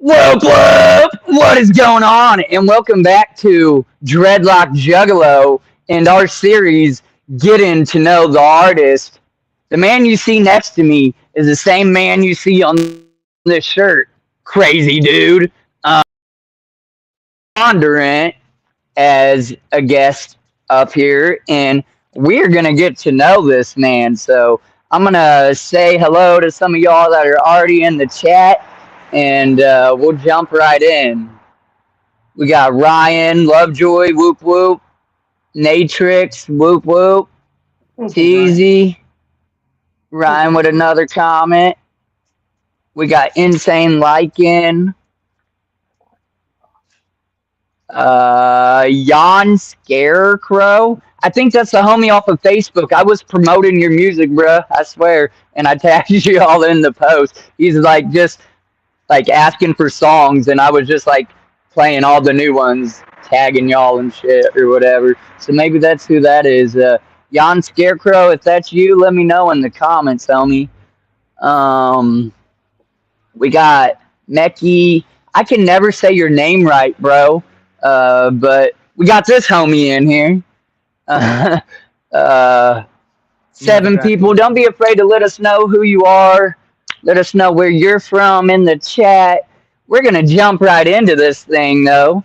Whoop whoop! What is going on? And welcome back to Dreadlockjuggalo and our series, Getting to Know the Artist. The man you see next to me is the same man you see on this shirt. Crazy dude. Bondurant as a guest up here, and we're gonna get to know this man. So I'm gonna say hello to some of y'all that are already in the chat, and we'll jump right in. We got Ryan, Lovejoy, whoop whoop, Natrix, whoop whoop, What's up, Ryan? Teasy, Ryan with another comment. We got Insane Lycan, Jan Scarecrow. I think that's the homie off of Facebook. I was promoting your music, bruh. I swear. And I tagged you all in the post. He's like just like asking for songs, and I was just like playing all the new ones, tagging y'all and shit or whatever. So maybe that's who that is. Jan Scarecrow, if that's you, let me know in the comments, homie. Um, we got Meki. I can never say your name right, bro. But we got this homie in here. Uh, You know seven exactly. people. Don't be afraid to let us know who you are. Let us know where you're from in the chat. We're gonna jump right into this thing, though.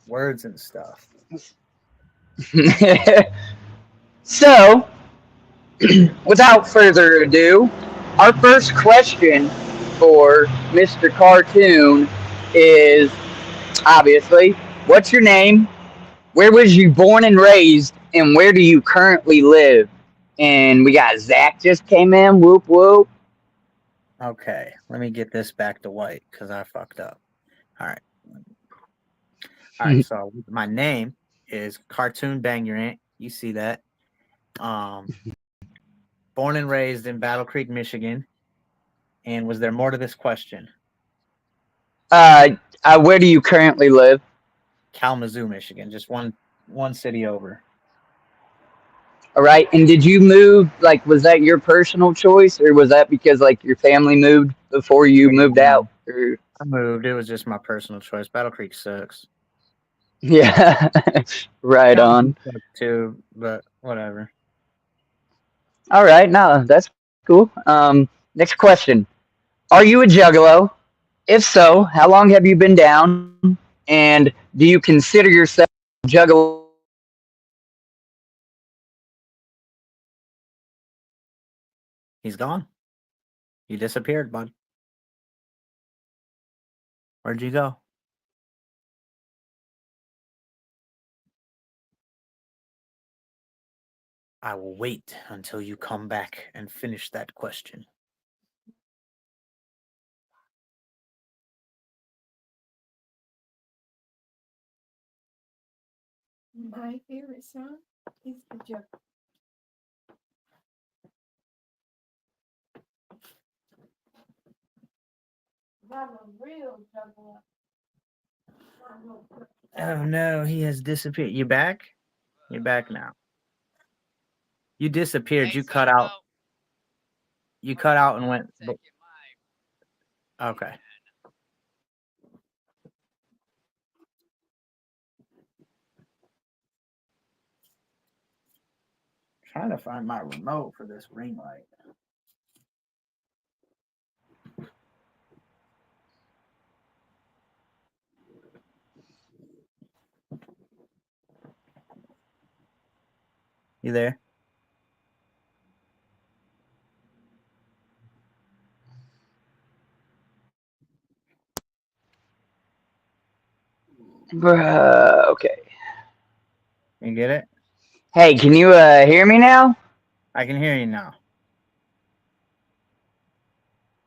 Words and stuff. So, without further ado, our first question for Mr. Cartoon is obviously, what's your name? Where was you born and raised? And where do you currently live? And we got Zach just came in. Whoop whoop. Okay, let me get this back to white because I fucked up. All right. All right, so my name is Cartoon Bangurant. You see that. Um, Born and raised in Battle Creek, Michigan. And was there more to this question? Uh, where do you currently live? Kalamazoo, Michigan, just one city over. All right. And did you move? Like, was that your personal choice, or was that because like your family moved before you moved out? No, Or I moved. It was just my personal choice. Battle Creek sucks. yeah, right Kalamazoo on. sucks too, but whatever. All right. No, that's cool. Next question: are you a juggalo? If so, how long have you been down? And do you consider yourself a juggalo? He's gone. You disappeared, bud. Where'd you go? I will wait until you come back and finish that question. My favorite song is the Jug. I'm a real juggler. Oh no, he has disappeared. You back? You're back now. You disappeared. You cut out. You cut out and went. Okay. Trying to find my remote for this ring light. You there? Bruh, okay. You get it? Hey, can you hear me now? I can hear you now.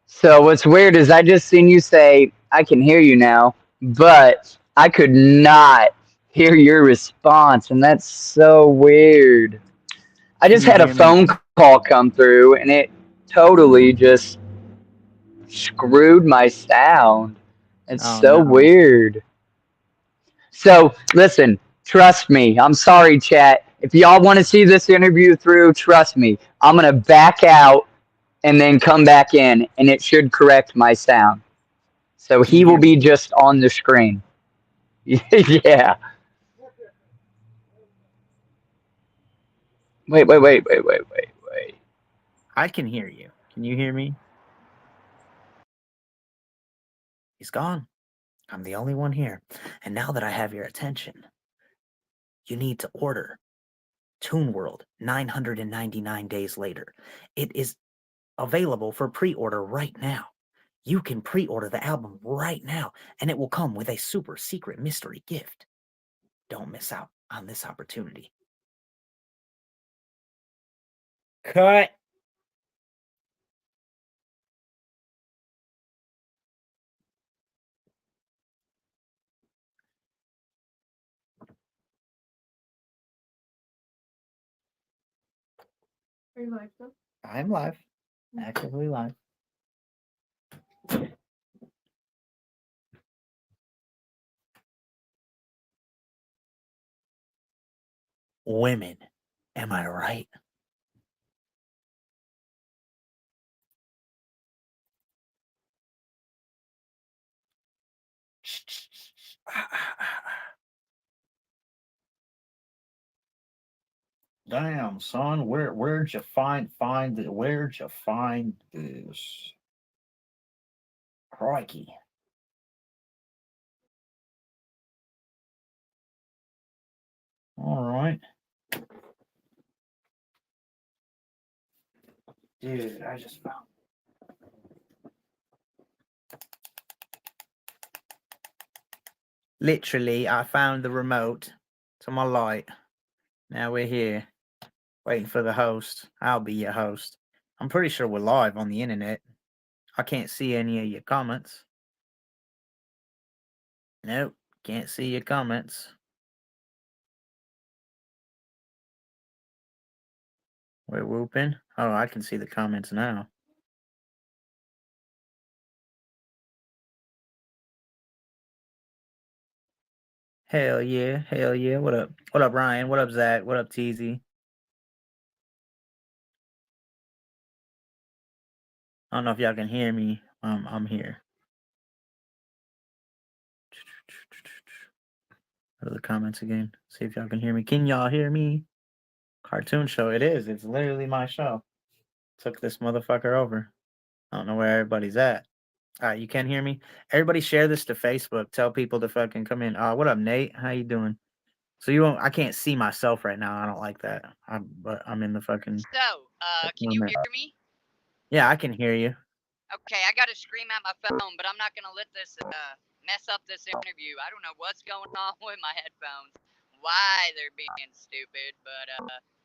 So what's weird is I just seen you say I can hear you now, but I could not hear your response, and that's so weird. I Can just you had a hear me? phone call come through, and it totally just screwed my sound. It's Oh so no. weird. So listen, trust me. I'm sorry, chat. If y'all want to see this interview through, trust me. I'm gonna back out and then come back in, and it should correct my sound. So Can you he will hear me? be just on the screen. Yeah. Wait. I can hear you. Can you hear me? He's gone. I'm the only one here. And now that I have your attention, you need to order Toon World 999 days later. It is available for pre-order right now. You can pre-order the album right now, and it will come with a super secret mystery gift. Don't miss out on this opportunity. Cut. Are you live though? I'm live. Actively live. Women. Am I right? Damn, son, where'd you find this? Crikey. All right. Dude, I just found. Literally, I found the remote to my light. Now we're here, waiting for the host. I'll be your host. I'm pretty sure we're live on the internet. I can't see any of your comments. Nope, can't see your comments. We're whooping. Oh, I can see the comments now. Hell yeah, hell yeah. What up? What up, Ryan? What up, Zach? What up, TZ? I don't know if y'all can hear me. I'm here. Go to the comments again. See if y'all can hear me. Can y'all hear me? Cartoon show. It is. It's literally my show. Took this motherfucker over. I don't know where everybody's at. You can hear me. Everybody share this to Facebook. Tell people to fucking come in. What up, Nate? How you doing? So you won't. I can't see myself right now. I don't like that. But I'm in the fucking. So, can you hear me? Yeah, I can hear you. Okay, I gotta scream at my phone, but I'm not gonna let this mess up this interview. I don't know what's going on with my headphones, why they're being stupid, but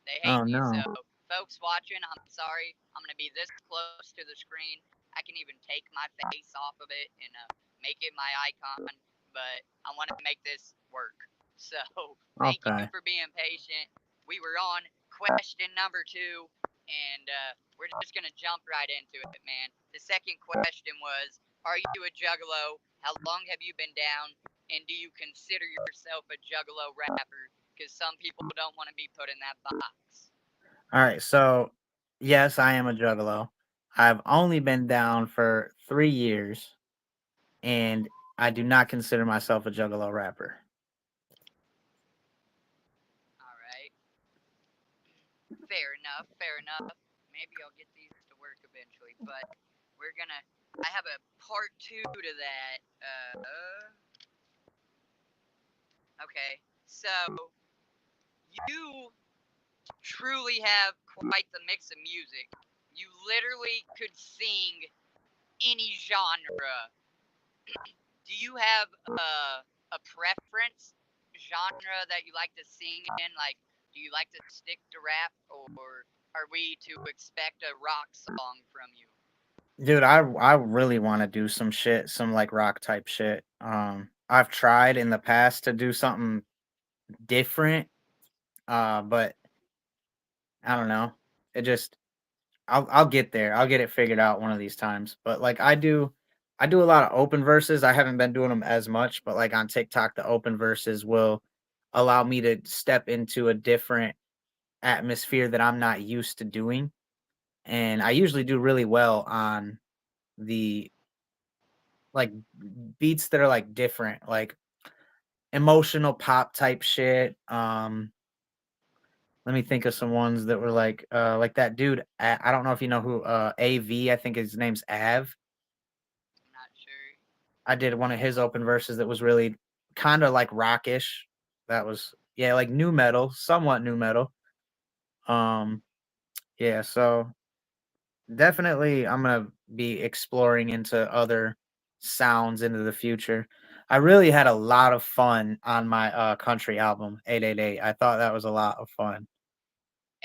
they hate Oh me. no. So, folks watching, I'm sorry. I'm gonna be this close to the screen. I can even take my face off of it and make it my icon, but I want to make this work. So, thank you Okay. for being patient. We were on question number 2. And we're just going to jump right into it, man. The second question was, are you a juggalo? How long have you been down? And do you consider yourself a juggalo rapper? Because some people don't want to be put in that box. All right. So, yes, I am a juggalo. I've only been down for 3 years, and I do not consider myself a juggalo rapper. All right. Fair enough. Fair enough. Maybe I'll get these to work eventually, but we're going to. I have a part 2 to that. Okay. So, you truly have quite the mix of music. You literally could sing any genre. Do you have a preference genre that you like to sing in? Like, do you like to stick to rap, or are we to expect a rock song from you? Dude, I really want to do some shit, some like rock type shit. I've tried in the past to do something different, but I don't know. It just I'll get there. I'll get it figured out one of these times. But like I do a lot of open verses. I haven't been doing them as much, but like on TikTok, the open verses will allow me to step into a different atmosphere that I'm not used to doing. And I usually do really well on the like beats that are like different, like emotional pop type shit. Let me think of some ones that were like that dude. I don't know if you know who AV. I think his name's Av. Not sure. I did one of his open verses that was really kind of like rockish. That was yeah, like new metal, somewhat new metal. Um, yeah, so definitely I'm gonna be exploring into other sounds into the future. I really had a lot of fun on my country album 888. I thought that was a lot of fun.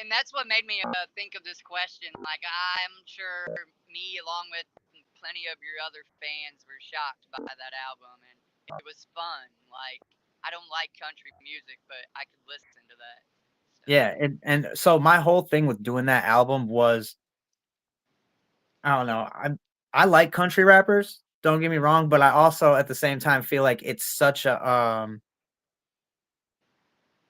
And that's what made me think of this question. Like, I'm sure me, along with plenty of your other fans, were shocked by that album, and it was fun. Like, I don't like country music, but I could listen to that. So, Yeah, and so my whole thing with doing that album was I don't know. I like country rappers, don't get me wrong, but I also at the same time feel like it's such a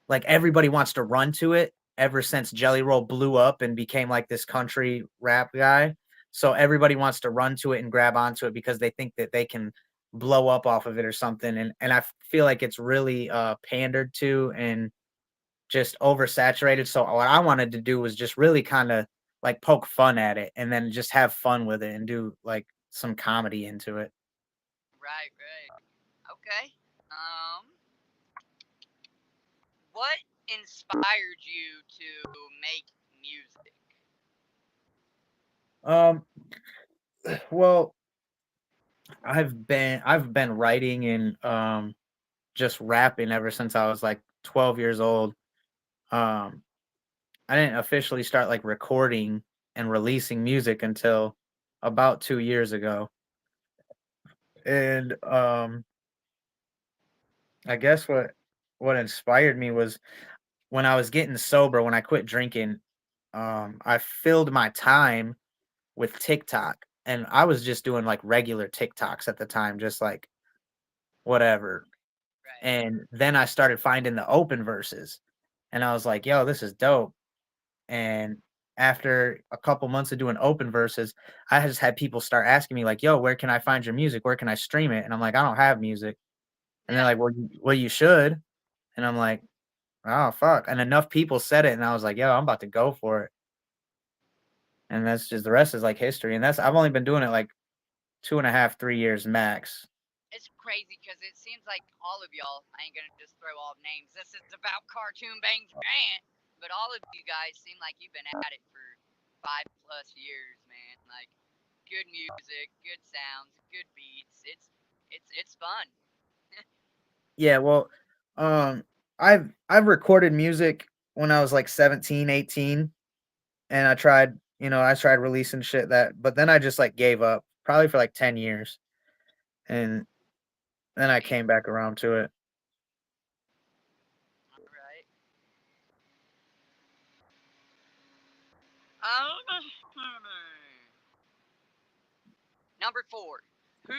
like everybody wants to run to it ever since Jelly Roll blew up and became like this country rap guy. So everybody wants to run to it and grab onto it because they think that they can blow up off of it or something. And I feel like it's really pandered to and just oversaturated. So what I wanted to do was just really kind of like poke fun at it and then just have fun with it and do like some comedy into it. right, right. Okay. What inspired you to make music? Um, well, I've been writing and just rapping ever since I was like 12 years old. Um, I didn't officially start like recording and releasing music until about 2 years ago. And I guess what inspired me was when I was getting sober, when I quit drinking, I filled my time with TikTok. And I was just doing like regular TikToks at the time, just like whatever. Right. And then I started finding the open verses. And I was like, yo, this is dope. And after a couple months of doing open verses, I just had people start asking me, like, yo, where can I find your music? Where can I stream it? And I'm like, I don't have music. And they're Yeah. like, well, you should. And I'm like, oh, fuck. And enough people said it. And I was like, yo, I'm about to go for it. And that's just the rest is like history. And I've only been doing it like 2.5, 3 years max. It's crazy because it seems like all of y'all, I ain't gonna just throw all names. This is about Cartoon Bang Grant, but all of you guys seem like you've been at it for 5+ years, man. Like, good music, good sounds, good beats. It's fun. Yeah, well, I've recorded music when I was like 17, 18, and I tried releasing shit but then I just like gave up probably for like 10 years. And then I came back around to it. All right. Um, Number 4. Who?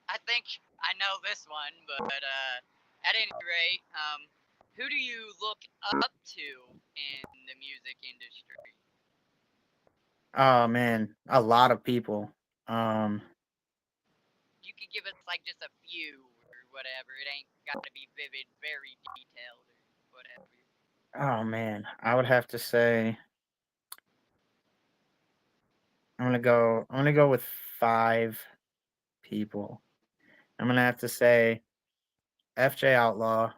I think I know this one, but at any rate, who do you look up to in the music industry? Oh man, a lot of people. Um You could give us like just a few or whatever. It ain't got to be vivid, very detailed or whatever. oh man, I would have to say I'm gonna go with 5 people. I'm gonna have to say FJ Outlaw,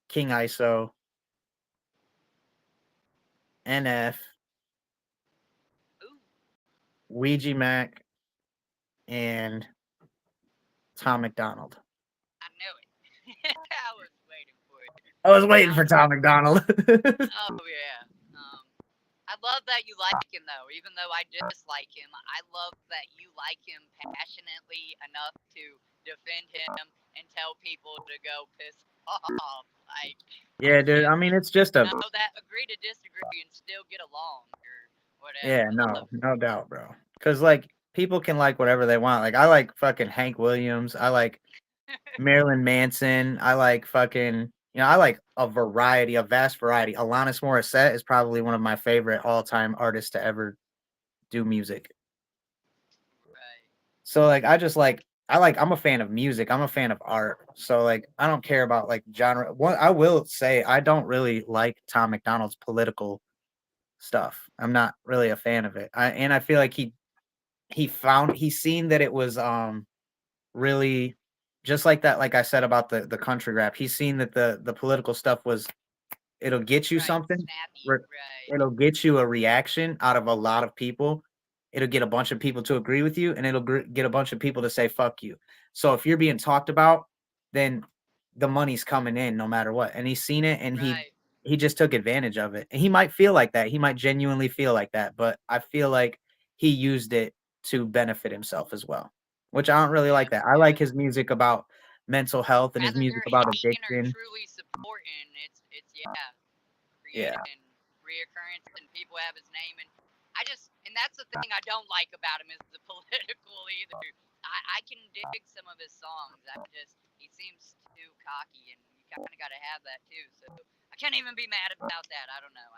King ISO, NF, Ooh, Ouija Mac, and Tom McDonald. I knew it. I was waiting for it. I was waiting for Um, Tom McDonald. oh yeah. I love that you like him though, even though I dislike him. I love that you like him passionately enough to defend him and tell people to go piss off. Like, Yeah, dude. shit, I mean, it's just a know that agree to disagree and still get along or whatever. yeah, I no, love it. no doubt, bro. Because like people can like whatever they want. Like I like fucking Hank Williams. I like Marilyn Manson. I like fucking I like a vast variety. Alanis Morissette is probably one of my favorite all time artists to ever do music. Right. So like I'm a fan of music. I'm a fan of art. So like I don't care about like genre. What I will say, I don't really like Tom McDonald's political stuff. I'm not really a fan of it. I feel like he's seen that it was really just like that, like I said about the country rap. He's seen that the political stuff was it'll get you Right, something. snappy, re- right. It'll get you a reaction out of a lot of people. It'll get a bunch of people to agree with you, and it'll get a bunch of people to say "fuck you." So if you're being talked about, then the money's coming in no matter what. And he's seen it, and Right. he just took advantage of it. And he might feel like that. He might genuinely feel like that. But I feel like he used it to benefit himself as well, which I don't really Yeah, like that. I yeah. like his music about mental health and his Rather music they're about hating or addiction. truly supporting, it's yeah, Yeah. creating reoccurrence and people have his name and that's the thing I don't like about him is the political either. I can dig some of his songs. He seems too cocky and you kinda gotta have that too. So I can't even be mad about that. I don't know.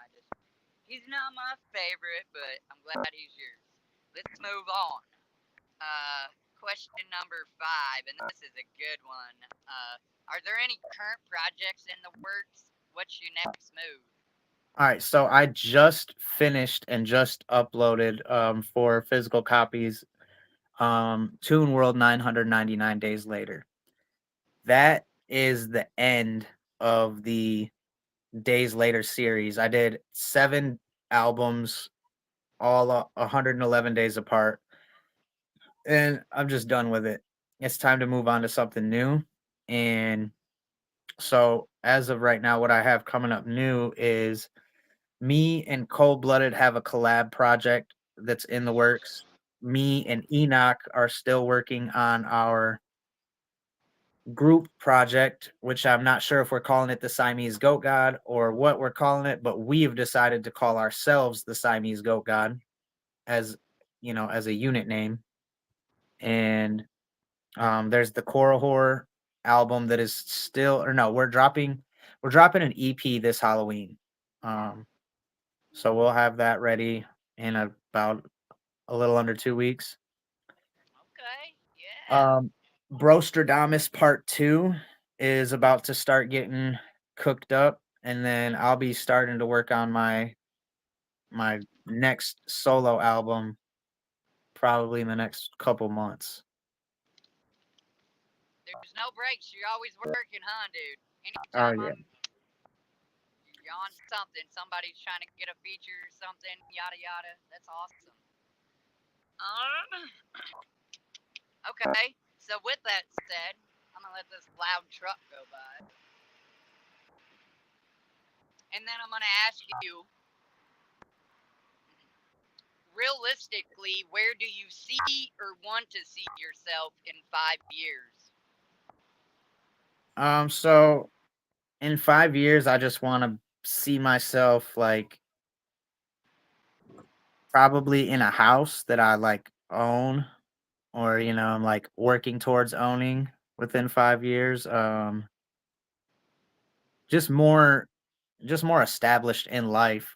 He's not my favorite, but I'm glad he's yours. Let's move on. Question number 5, and this is a good one. Are there any current projects in the works? What's your next move? All right, so I just finished and just uploaded for physical copies Toon World 999 Days Later. That is the end of the Days Later series. I did 7 albums, all 111 days apart, and I'm just done with it. It's time to move on to something new. And so, as of right now, what I have coming up new is me and Cold Blooded have a collab project that's in the works. Me and Enoch are still working on our group project, which I'm not sure if we're calling it the Siamese Goat God or what we're calling it, but we've decided to call ourselves the Siamese Goat God as as a unit name. And there's the Coral Horror album that is still, or no, we're dropping an EP this Halloween. Um, so we'll have that ready in about a little under 2 weeks. Okay, yeah. Um, Brostradamus Part 2 is about to start getting cooked up, and then I'll be starting to work on my next solo album probably in the next couple months. There's no breaks. You're always working, huh, dude? Oh Anytime yeah. you're on something, somebody's trying to get a feature or something, yada yada. That's awesome. Um, okay. So with that said, I'm gonna let this loud truck go by, and then I'm gonna ask you, realistically, where do you see or want to see yourself in 5 years? So in 5 years, I just want to see myself like probably in a house that I like own, or I'm like working towards owning within 5 years. Just more established in life.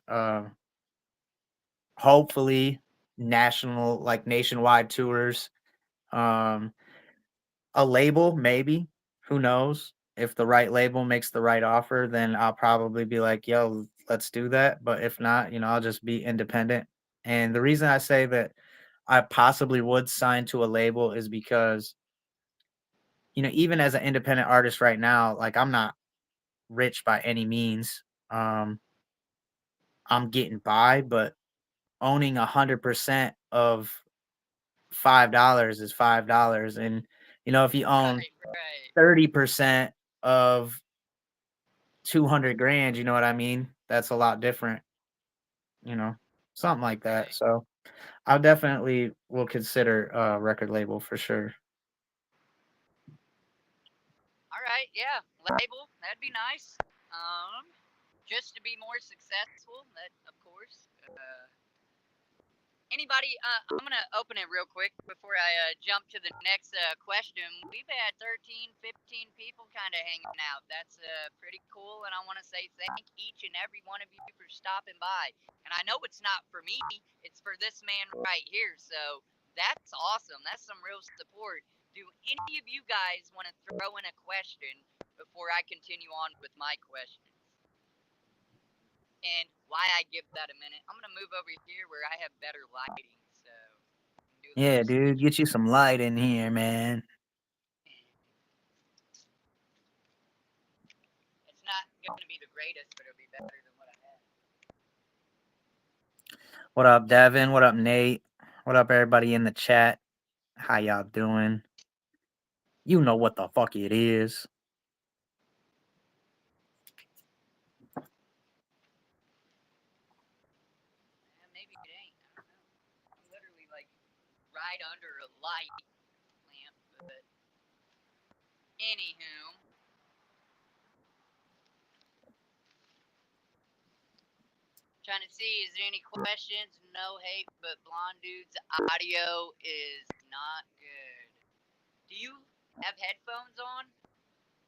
Hopefully nationwide tours. Um, a label, maybe. Who knows? If the right label makes the right offer, then I'll probably be like, yo, let's do that. But if not, I'll just be independent. And the reason I say that I possibly would sign to a label is because, even as an independent artist right now, like I'm not rich by any means. I'm getting by, but owning 100% of $5 is $5. And, if you own Right, right, 30% of 200 grand, you know what I mean? That's a lot different, you know, something like that. right. So I definitely will consider a record label for sure. All right, yeah. Label, that'd be nice. Um, just to be more successful, that of course. Anybody? I'm gonna open it real quick before I jump to the next question. We've had 13, 15 people kind of hanging out. That's pretty cool, and I want to say thank each and every one of you for stopping by. And I know it's not for me; it's for this man right here. So That's awesome. That's some real support. Do any of you guys want to throw in a question before I continue on with my questions? And why I give that a minute, I'm gonna move over here where I have better lighting, so do a Yeah, little dude, switch. get you some light in here, man. It's not gonna be the greatest, but it'll be better than what I had. What up, Devin? What up, Nate? What up, everybody in the chat? How y'all doing? You know what the fuck it is. Maybe it ain't. I don't know. I'm literally like right under a light lamp, but anywho. Trying to see, is there any questions? No hate, but Blonde Dude's audio is not good. Do you have headphones on?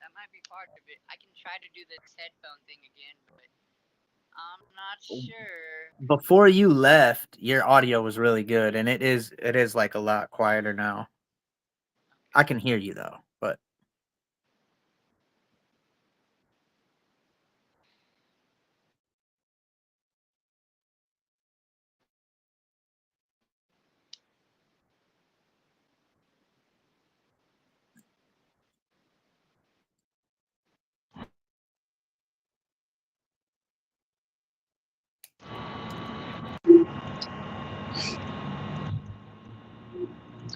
That might be part of it. I can try to do this headphone thing again, but I'm not sure. Before you left, your audio was really good, and it is like a lot quieter now. I can hear you though, but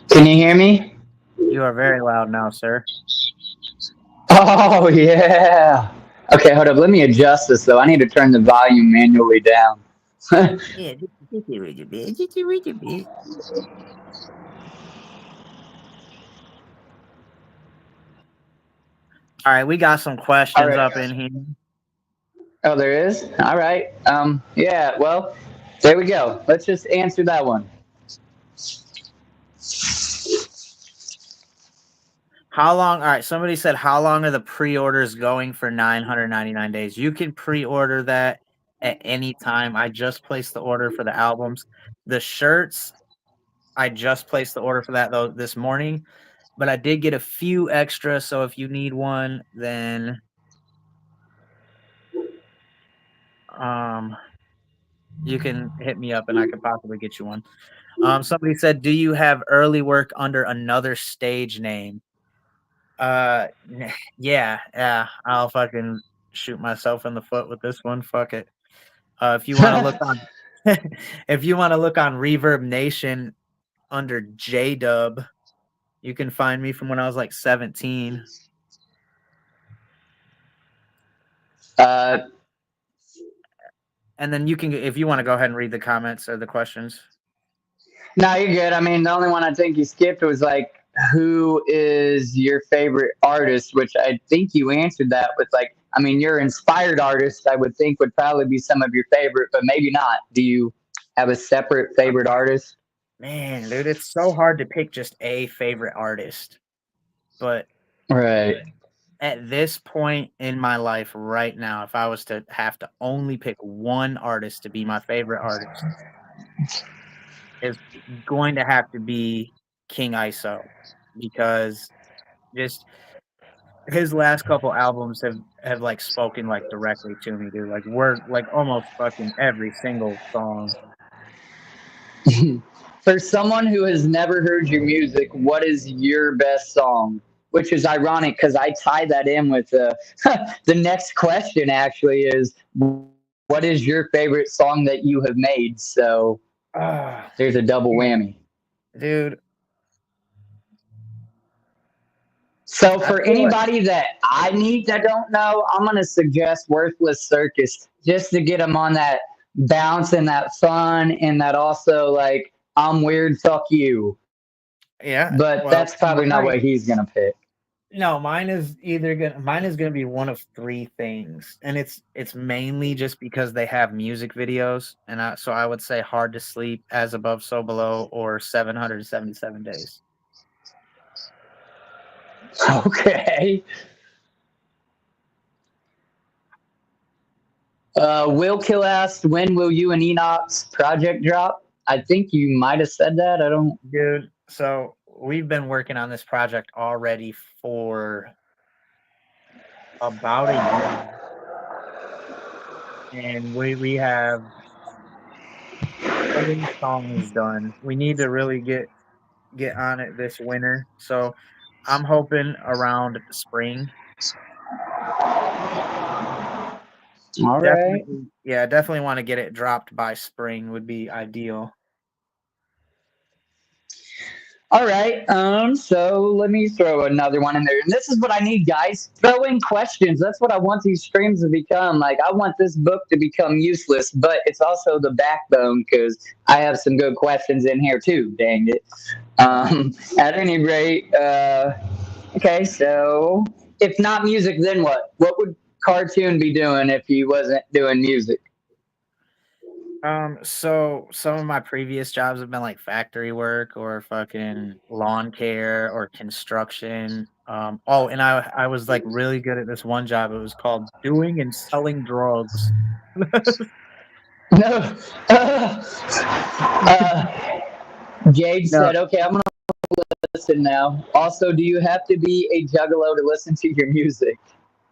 Can you hear me? you are very loud now, sir. Oh yeah. Okay, hold up. Let me adjust this though. I need to turn the volume manually down. Yeah, just a little bit, just a little bit. All right, we got some All questions right. up in here. Oh, there is. All right. Yeah. Well, there we go. Let's just answer that one. How long? All right, somebody said, how long are the pre-orders going for 999 days? You can pre-order that at any time. I just placed the order for the albums. The shirts, I just placed the order for that though this morning, but I did get a few extra. So if you need one, then you can hit me up and I could possibly get you one. Somebody said, do you have early work under another stage name? Yeah, I'll fucking shoot myself in the foot with this one. Fuck it. If you want to look on, if you want to look on Reverb Nation under J Dub, you can find me from when I was like 17. Uh, And then you can, if you want to go ahead and read the comments or the questions. no, you're good. I mean, the only one I think you skipped was like, who is your favorite artist? Which I think you answered that with like, I mean, your inspired artist, I would think would probably be some of your favorite, but maybe not. Do you have a separate favorite artist? Man, dude, it's so hard to pick just a favorite artist. But Right. at this point in my life right now, if I was to have to only pick one artist to be my favorite artist, is going to have to be King ISO, because just his last couple albums have like spoken like directly to me, dude. Like word, like almost fucking every single song. For someone who has never heard your music, what is your best song? Which is ironic because I tie that in with the next question. Actually, is what is your favorite song that you have made? So Ah, there's a double man, whammy. dude. So I for feel like, anybody that I need that don't know, I'm gonna suggest Worthless Circus just to get them on that bounce and that fun and that also like I'm weird, fuck you. yeah. But Well, that's probably not what he's gonna pick. no, mine is gonna be one of three things, and it's mainly just because they have music videos, and so I would say Hard to Sleep, As Above So Below, or 777 Days. Okay. Will Kill asked, when will you and Enoch's project drop? I think you might have said that. I don't. Dude, so we've been working on this project already for about a year, and we have 3 songs done. We need to really get on it this winter. So I'm hoping around spring. All right. Definitely, yeah, definitely want to get it dropped by spring would be ideal. All right. So let me throw another one in there. And this is what I need, guys. Throw in questions. That's what I want these streams to become. Like, I want this book to become useless, but it's also the backbone because I have some good questions in here too. Dang it. At any rate, okay. So, if not music, then what? What would Cartoon be doing if he wasn't doing music? So some of my previous jobs have been like factory work or fucking lawn care or construction. Oh, and I was like really good at this one job. It was called doing and selling drugs. No. Jade No, said, "Okay, I'm gonna listen now. Also, do you have to be a juggalo to listen to your music?"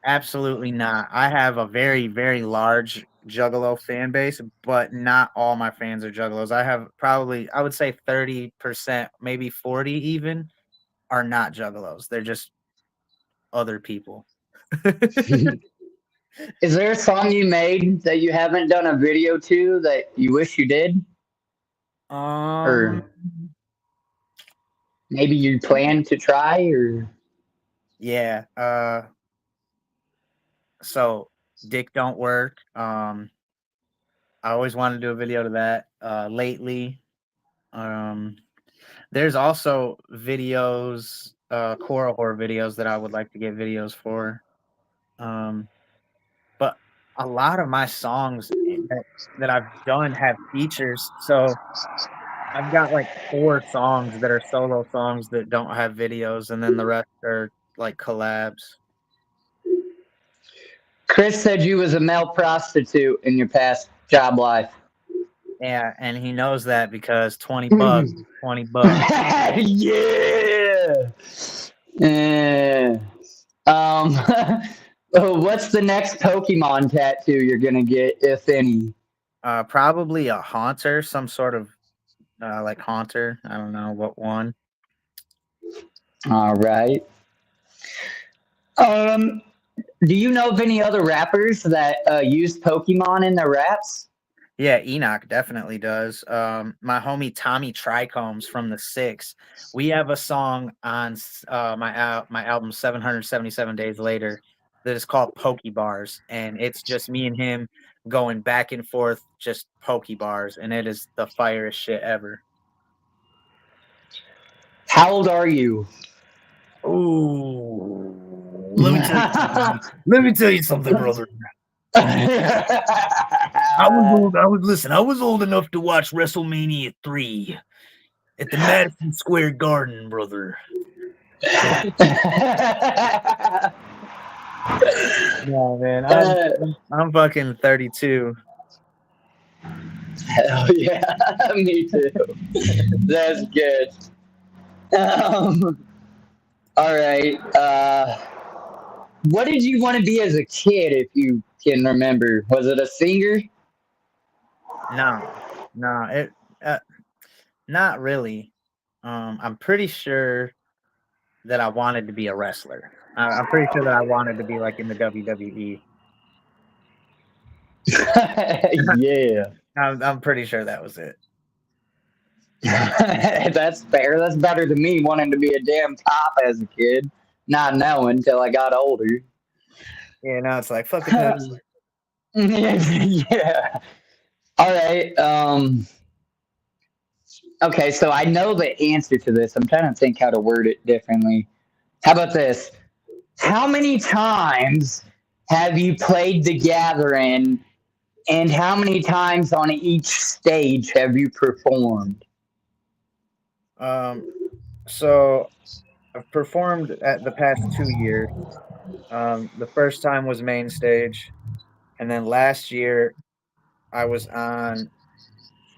absolutely not. I have a very, very large Juggalo fan base, but not all my fans are Juggalos. I have probably, I would say 30%, maybe 40 even, are not Juggalos. They're just other people. Is there a song you made that you haven't done a video to that you wish you did? Um, Or maybe you plan to try? Or yeah. So Dick Don't Work. I always wanted to do a video to that. Lately, um, there's also videos, choral horror videos that I would like to get videos for. Um, but a lot of my songs that I've done have features. So I've got like 4 songs that are solo songs that don't have videos, and then the rest are like collabs. Chris said you was a male prostitute in your past job life. Yeah, and he knows that because $20 is $20. Yeah. Yeah. Um, what's the next Pokemon tattoo you're gonna get, if any? Probably a haunter, some sort of like haunter. I don't know what one. All right. Um, do you know of any other rappers that use Pokemon in their raps? Yeah, Enoch definitely does. My homie Tommy Trichomes from the Six. We have a song on my album 777 Days Later that is called Pokebars, and it's just me and him going back and forth, just Pokebars, and it is the firest shit ever. How old are you? Oh, let me tell you something. Let me tell you something, brother. I was old. I was old enough to watch WrestleMania 3 at the Madison Square Garden, brother. No, man, I'm fucking 32. Hell yeah, me too. That's good. All right. What did you want to be as a kid, if you can remember? Was it a singer? No, it not really. I'm pretty sure that I wanted to be a wrestler. I'm pretty sure that I wanted to be like in the WWE. Yeah. I'm pretty sure that was it. That's fair. That's better than me wanting to be a damn cop as a kid, not knowing until I got older. Yeah, now it's like fucking hoodie. Yeah. All right. Okay, so I know the answer to this. I'm trying to think how to word it differently. How about this? How many times have you played The Gathering, and how many times on each stage have you performed? So I've performed at the past 2 years. The first time was main stage, and then last year I was on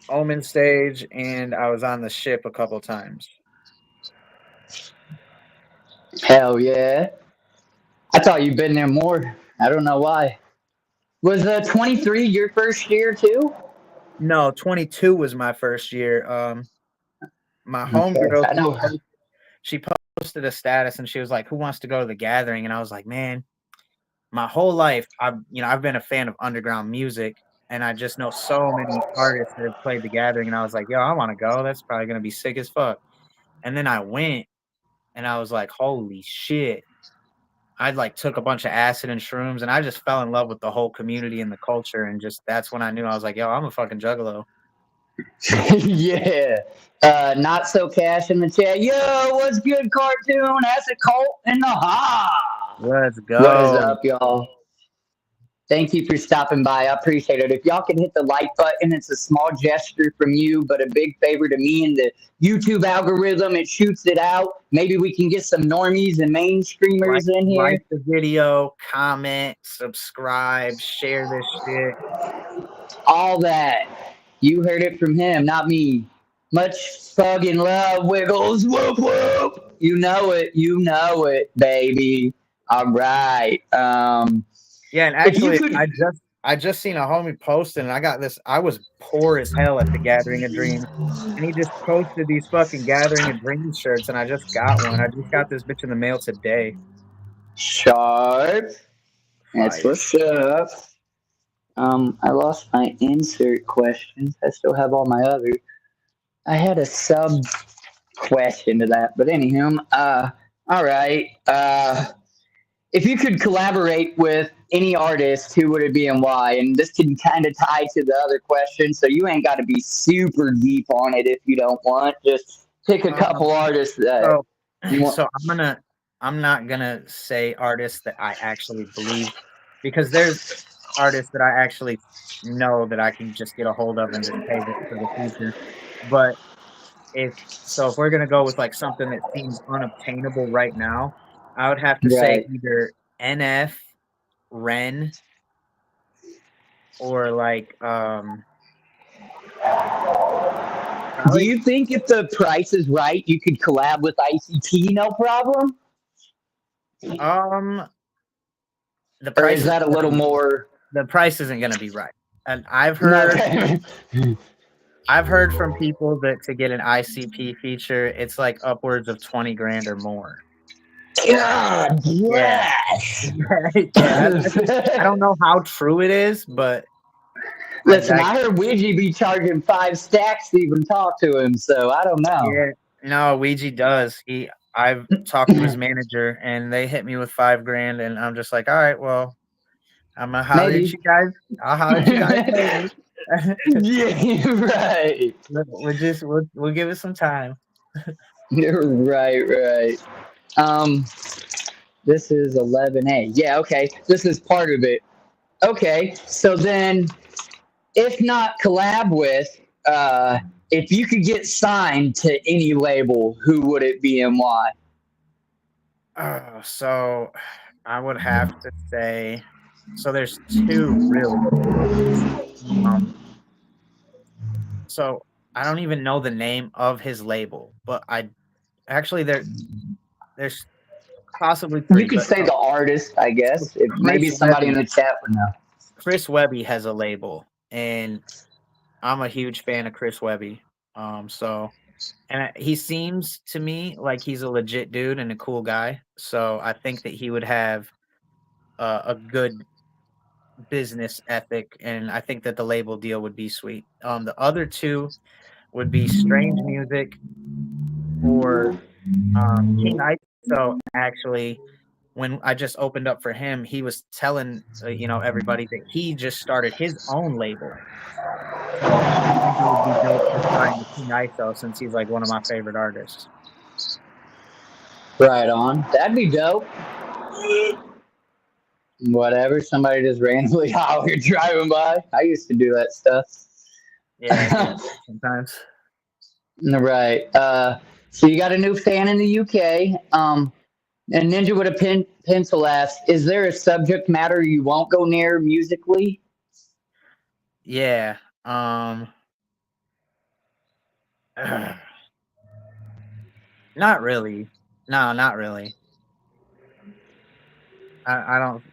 Omen stage, and I was on the ship a couple times. Hell yeah. I thought you'd been there more. I don't know why. Was 23 your first year too? No, 22 was my first year. My Okay, homegirl, I know. she posted a status and she was like, "Who wants to go to the gathering?" And I was like, "Man, my whole life, I've been a fan of underground music, and I just know so many artists that have played the gathering." And I was like, "Yo, I want to go. That's probably gonna be sick as fuck." And then I went, and I was like, "Holy shit!" I like took a bunch of acid and shrooms, and I just fell in love with the whole community and the culture, and just that's when I knew I was like, "Yo, I'm a fucking juggalo." Yeah. Not so cash in the chat. Yo, what's good, cartoon? That's a cult in the ha. Let's What is go. up, y'all? Thank you for stopping by. I appreciate it. If y'all can hit the like button, it's a small gesture from you, but a big favor to me and the YouTube algorithm. It shoots it out. Maybe we can get some normies and Like, mainstreamers in here. like the video, comment, subscribe, share this shit. All that. You heard it from him, not me. Much fucking love, Wiggles. Whoop whoop. You know it. You know it, baby. All right. Yeah, and If you actually, could, I just seen a homie posting, and I got this. I was poor as hell at the Gathering of Dreams, and he just posted these fucking Gathering of Dreams shirts, and I just got one. I just got this bitch in the mail today. sharp. That's Fire. what's up. I lost my insert questions. I still have all my other. I had a sub question to that, but anywho, all right. If you could collaborate with any artist, who would it be and why? And this can kind of tie to the other question, so you ain't got to be super deep on it if you don't want. Just pick a couple artists that So, you want. so I'm not gonna say artists that I actually believe, because there's artists that I actually know that I can just get a hold of and just pay for the future. But if if we're gonna go with like something that seems unobtainable right now, I would have to say Right. either NF, Ren, or like Do probably you think if the price is right, you could collab with ICT, no problem? um the Or price is is that a little more? the price isn't gonna be right. And Okay. I've heard from people that to get an ICP feature, it's like upwards of 20 grand or more. God Yeah. bless. Yeah, I don't know how true it is, but Listen, I I heard Ouija be charging 5 stacks to even talk to him, so I don't know. yeah, no, Ouija does. I've talked to his manager, and they hit me with 5 grand, and I'm just like, all right, well, I'm gonna holler at Maybe. you guys. I'll holler at you guys later. Yeah, right. We'll give it some time. You're right, right. Um, this is 11A. Yeah, okay. This is part of it. Okay, so then, if not collab with, if you could get signed to any label, who would it be and why? So I would have to say, so there's two really. So I don't even know the name of his label, but I actually there's possibly You three, could but say the artist, I guess. If maybe Chris somebody in Webby, the chat would know. Chris Webby has a label, and I'm a huge fan of Chris Webby. So and he seems to me like he's a legit dude and a cool guy. So I think that he would have a good business ethic, and I think that the label deal would be sweet. The other two would be Strange Music or King ISO. Actually, when I just opened up for him, he was telling everybody that he just started his own label. So I think it would be dope to sign King ISO, since he's like one of my favorite artists. Right on. That'd be dope. Whatever. Somebody just randomly hollered driving by. I used to do that stuff. Yeah, sometimes. Right. So you got a new fan in the UK. And Ninja with a pencil asks, is there a subject matter you won't go near musically? Yeah. Not really. No, not really. I don't.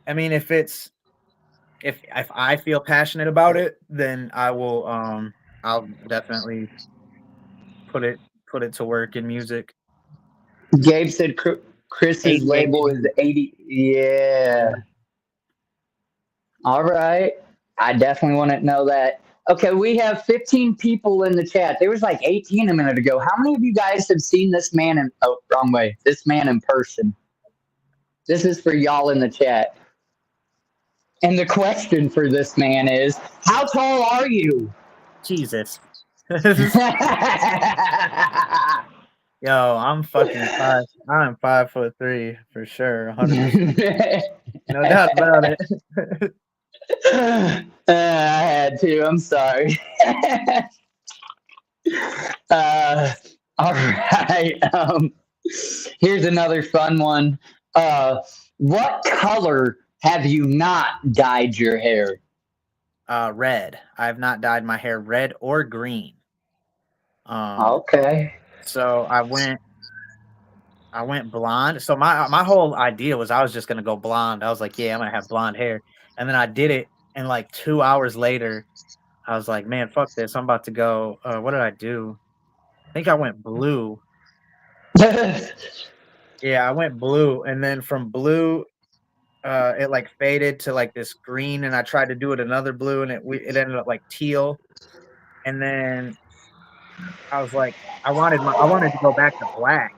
I mean, if I feel passionate about it, then I will. I'll definitely put it put it to work in music. Gabe said Chris's label is ADHD. 80. Yeah. All right. I definitely want to know that. Okay, we have 15 people in the chat. There was like 18 a minute ago. How many of you guys have seen this man in wrong way. This man in person? This is for y'all in the chat. And the question for this man is, how tall are you? Jesus. I Yo, I'm fucking five. I'm 5'3" for sure, 100%. No doubt about it. had to. I'm sorry. All right. Here's another fun one. What color have you not dyed your hair? Red. I have not dyed my hair red or green. Okay. So I went blonde. So my whole idea was I was just gonna go blonde. I was like, yeah, I'm gonna have blonde hair. And then I did it, and like 2 hours later, I was like, man, fuck this. I'm about to go. What did I do? I think I went blue. Yeah, I went blue, and then from blue, it like faded to like this green, and I tried to do it another blue, and it ended up like teal. And then I was like, I wanted to go back to black,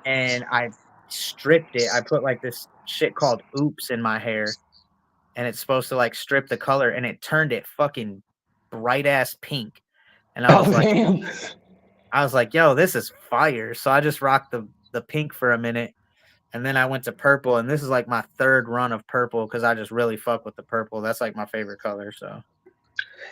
and I stripped it. I put like this shit called oops in my hair, and it's supposed to like strip the color, and it turned it fucking bright ass pink. And Oh damn. I was like, yo, this is fire. So I just rocked the pink for a minute, and then I went to purple, and this is like my third run of purple because I just really fuck with the purple. That's like my favorite color. So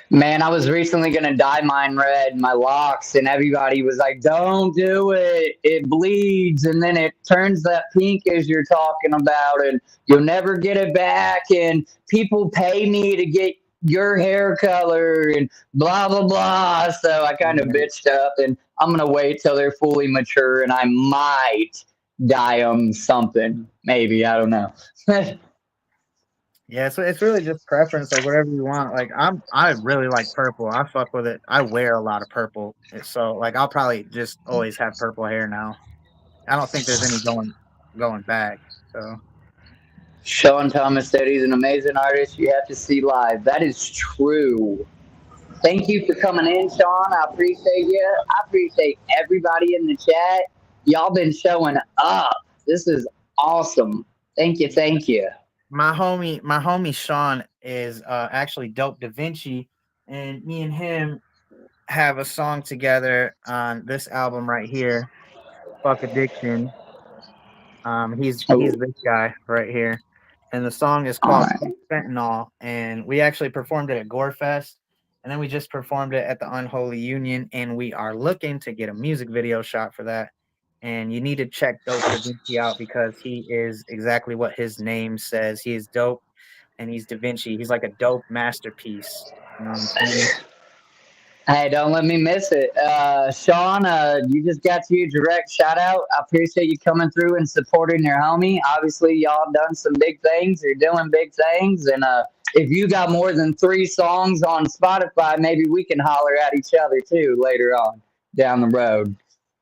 Man, I was recently gonna dye mine red, my locks, and everybody was like, "Don't do it. It bleeds, and then it turns that pink as you're talking about, and you'll never get it back." And people pay me to get your hair color, and blah blah blah. So I kind of bitched up, and I'm gonna wait till they're fully mature, and I might dye them something. Maybe I don't know. yeah, so it's really just preference, like whatever you want. Like I really like purple. I fuck with it. I wear a lot of purple, so like I'll probably just always have purple hair now. I don't think there's any going back. So Sean Thomas said he's an amazing artist you have to see live. That is true. Thank you for coming in, Sean. I appreciate you. I appreciate everybody in the chat. Y'all been showing up. This is awesome. Thank you. Thank you. my homie Sean is actually Dope Da Vinci, and me and him have a song together on this album right here, Fuck Addiction. He's Oh, this guy right here, and the song is all called right. Fentanyl. And we actually performed it at Gorefest, and then we just performed it at the Unholy Union, and we are looking to get a music video shot for that. And you need to check Dope Da Vinci out because he is exactly what his name says. He is dope, and he's Da Vinci. He's like a dope masterpiece. You know what I'm saying? Hey, don't let me miss it. Sean, you just got to your direct shout out. I appreciate you coming through and supporting your homie. Obviously, y'all done some big things. You're doing big things. And if you got more than 3 songs on Spotify, maybe we can holler at each other too later on down the road.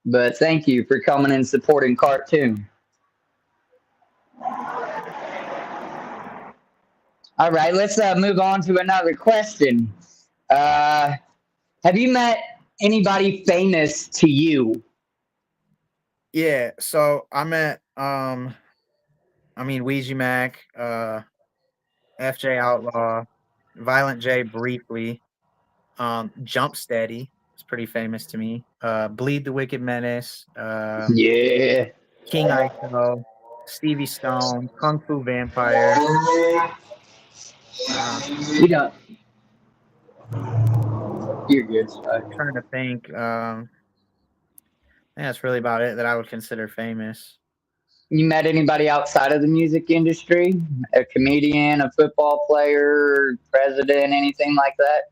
But thank you for coming and supporting Cartoon. All right, let's move on to another question. Have you met anybody famous to you? Yeah. So I met Ouija Mac, FJ Outlaw, Violent J briefly, Jump Steady is pretty famous to me. Bleed the Wicked Menace, Yeah. King Ico, Stevie Stone, Kung Fu Vampire. You don't. You're good. Trying to think. I think that's really about it that I would consider famous. You met anybody outside of the music industry? A comedian, a football player, president, anything like that?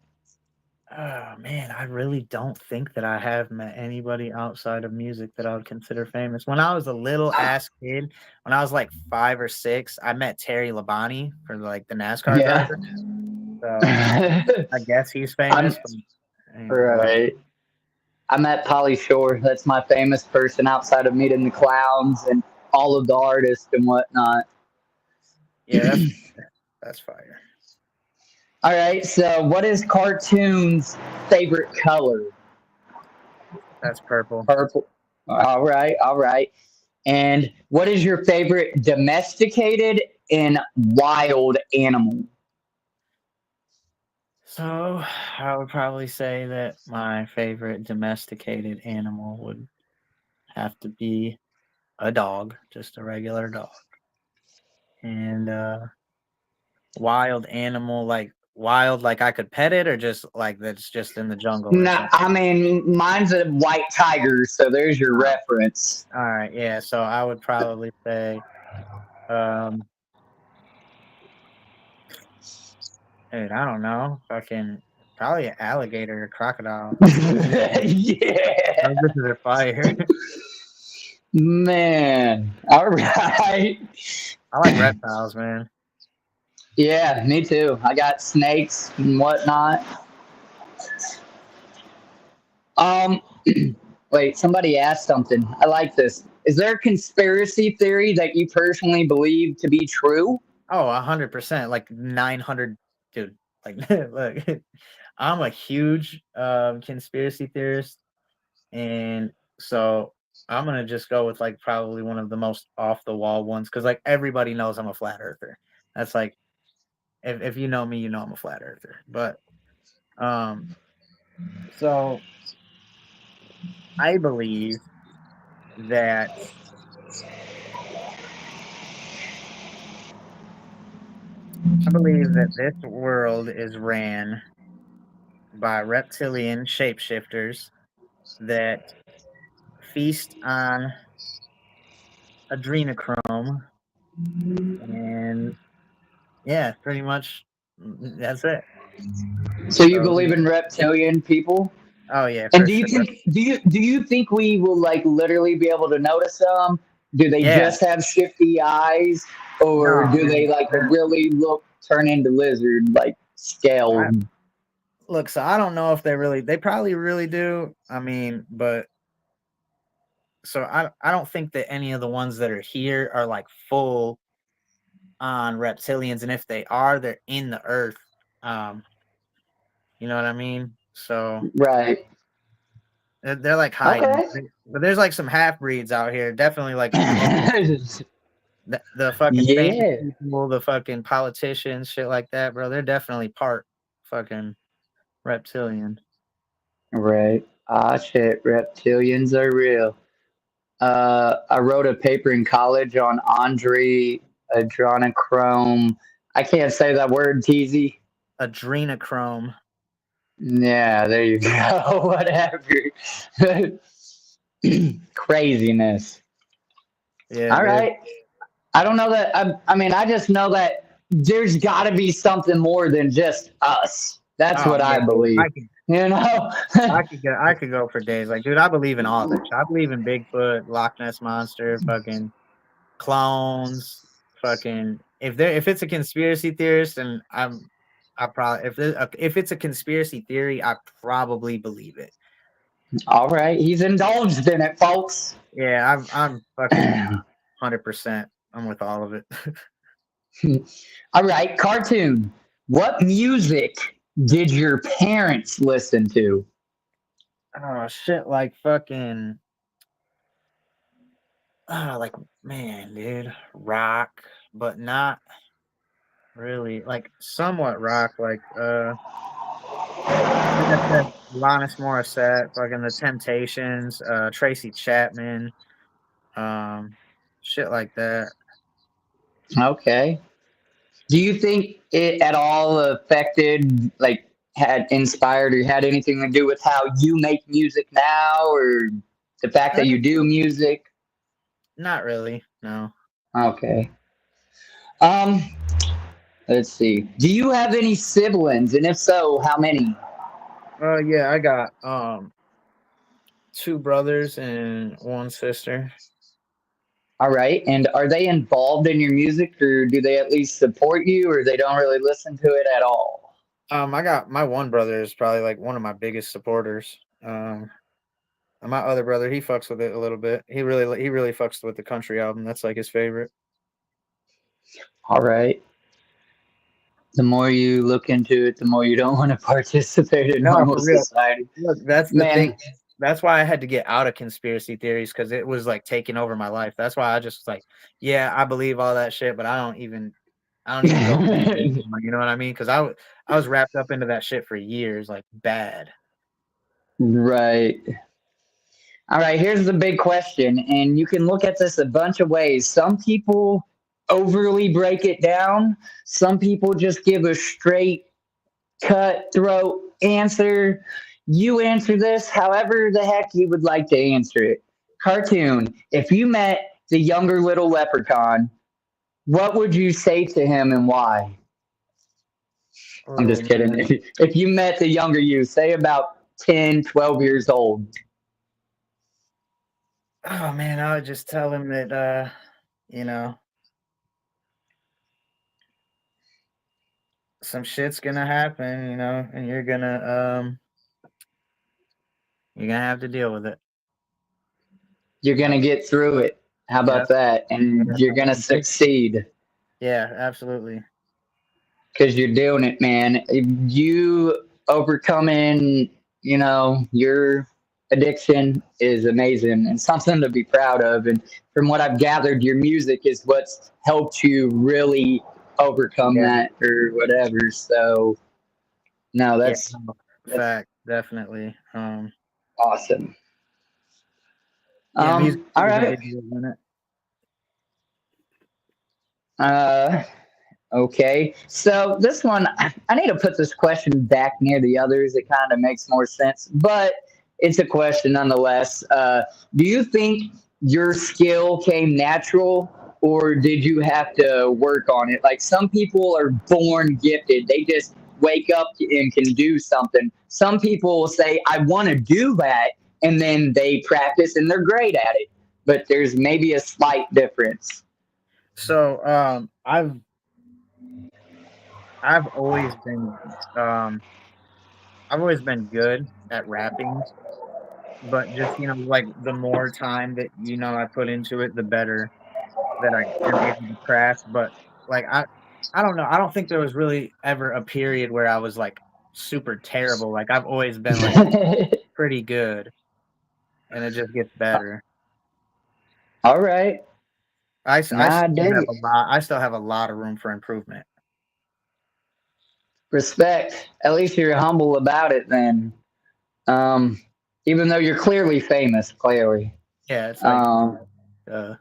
Oh man, I really don't think that I have met anybody outside of music that I would consider famous. When I was a little ass kid, when I was like 5 or 6, I met Terry Labonte for like the NASCAR Yeah. driver. So I guess he's famous, I'm but right. I met Polly Shore. That's my famous person outside of meeting the clowns and all of the artists and whatnot. yeah, that's fire. All right. So, what is Cartoon's favorite color? That's purple. Purple. All right. All right. And what is your favorite domesticated and wild animal? So I would probably say that my favorite domesticated animal would have to be a dog, just a regular dog. And wild animal, like wild, like I could pet it, or just like that's just in the jungle or No, something. I mean mine's a white tiger, so there's your reference. All right, yeah. So I would probably say, um, dude, I don't know, fucking probably an alligator or crocodile. Yeah, Those are fire. man. All right. I like reptiles, man. Yeah, me too. I got snakes and whatnot. Um, wait, somebody asked something. I like this. Is there a conspiracy theory that you personally believe to be true? Oh, 100%, like 900, dude. Like, look, I'm a huge conspiracy theorist, and so I'm gonna just go with like probably one of the most off the wall ones because like everybody knows I'm a flat earther. That's like if you know me, you know I'm a flat earther. But um, so I believe that this world is ran by reptilian shapeshifters that feast on adrenochrome, and yeah, pretty much that's it. So you So, believe in reptilian people? oh yeah, And for sure. do you think we will like literally be able to notice them? Do they Yeah, just have shifty eyes, or no, do they dude. like really look turn into lizard like scale? I, look, so I don't know if they probably really do. I mean, but so I don't think that any of the ones that are here are like full on reptilians, and if they are, they're in the earth. Um, you know what I mean? So Right. they're like hiding, Okay. but there's like some half breeds out here. Definitely like the fucking famous Yeah. people, the fucking politicians, shit like that, bro. They're definitely part fucking reptilian. Right. Ah, shit. Reptilians are real. I wrote a paper in college on Andre adrenochrome. I can't say that word, Teasy. Adrenochrome. Yeah, there you go. Whatever. Craziness. Yeah, All dude. right. I don't know that. I mean, I just know that there's got to be something more than just us. That's Oh what yeah, I dude. believe. You know? I could go for days. Like, dude, I believe in all this. I believe in Bigfoot, Loch Ness monster, fucking clones, fucking if it's a conspiracy theorist, and I probably if it's a conspiracy theory, I probably believe it. All right. He's indulged in it, folks. Yeah, I'm fucking 100%. I'm with all of it. All right. Cartoon. What music did your parents listen to? Oh shit, like fucking like man, dude, rock, but not really like somewhat rock, like I said, Alanis Morissette, fucking The Temptations, Tracy Chapman, um, shit like that. Okay. Do you think it at all affected, like, had inspired or had anything to do with how you make music now or the fact Uh, that you do music? Not really, no. Okay. Um, let's see. Do you have any siblings? And if so, how many? Yeah, I got two brothers and one sister. All right. And are they involved in your music, or do they at least support you, or they don't really listen to it at all? I got my one brother is probably like one of my biggest supporters. And my other brother, he fucks with it a little bit. He really fucks with the country album. That's like his favorite. All right. The more you look into it, the more you don't want to participate in No, normal for real. society. Look, that's the thing. Man, That's why I had to get out of conspiracy theories because it was like taking over my life. That's why I just was like, yeah, I believe all that shit, but I don't even go into it anymore, you know what I mean? Because I was wrapped up into that shit for years, like bad. right. All right, here's the big question, and you can look at this a bunch of ways. Some people overly break it down, some people just give a straight, cutthroat answer. You answer this however the heck you would like to answer it. Cartoon, if you met the younger little leprechaun, what would you say to him and why? I'm Oh just kidding. man. If you met the younger you, say about 10, 12 years old, Oh man, I would just tell him that you know, some shit's gonna happen, and you're gonna have to deal with it. you're going to get through it. How Yeah. about that? And you're going to succeed Yeah, absolutely. because you're doing it, man. You overcoming, your addiction is amazing and something to be proud of. And from what I've gathered, your music is what's helped you really overcome Yeah. that or whatever. So, no, Yeah. that's Fact, definitely. awesome. Yeah, music All is a right. big deal in it. Uh, Okay, so this one, I need to put this question back near the others. It kind of makes more sense, but it's a question nonetheless. Do you think your skill came natural, or did you have to work on it? Like some people are born gifted, they just wake up and can do something. Some people will say, I want to do that, and then they practice and they're great at it, but there's maybe a slight difference. So, I've always been um I've always been good at rapping, but just like the more time that I put into it, the better that I am able to craft. But like I don't know. I don't think there was really ever a period where I was like super terrible. Like I've always been like pretty good, and it just gets better. All right. I Nah, I still dig have it. a lot. I still have a lot of room for improvement. Respect. At least you're humble about it then. Um, even though you're clearly famous, clearly. Yeah, it's like Um, uh,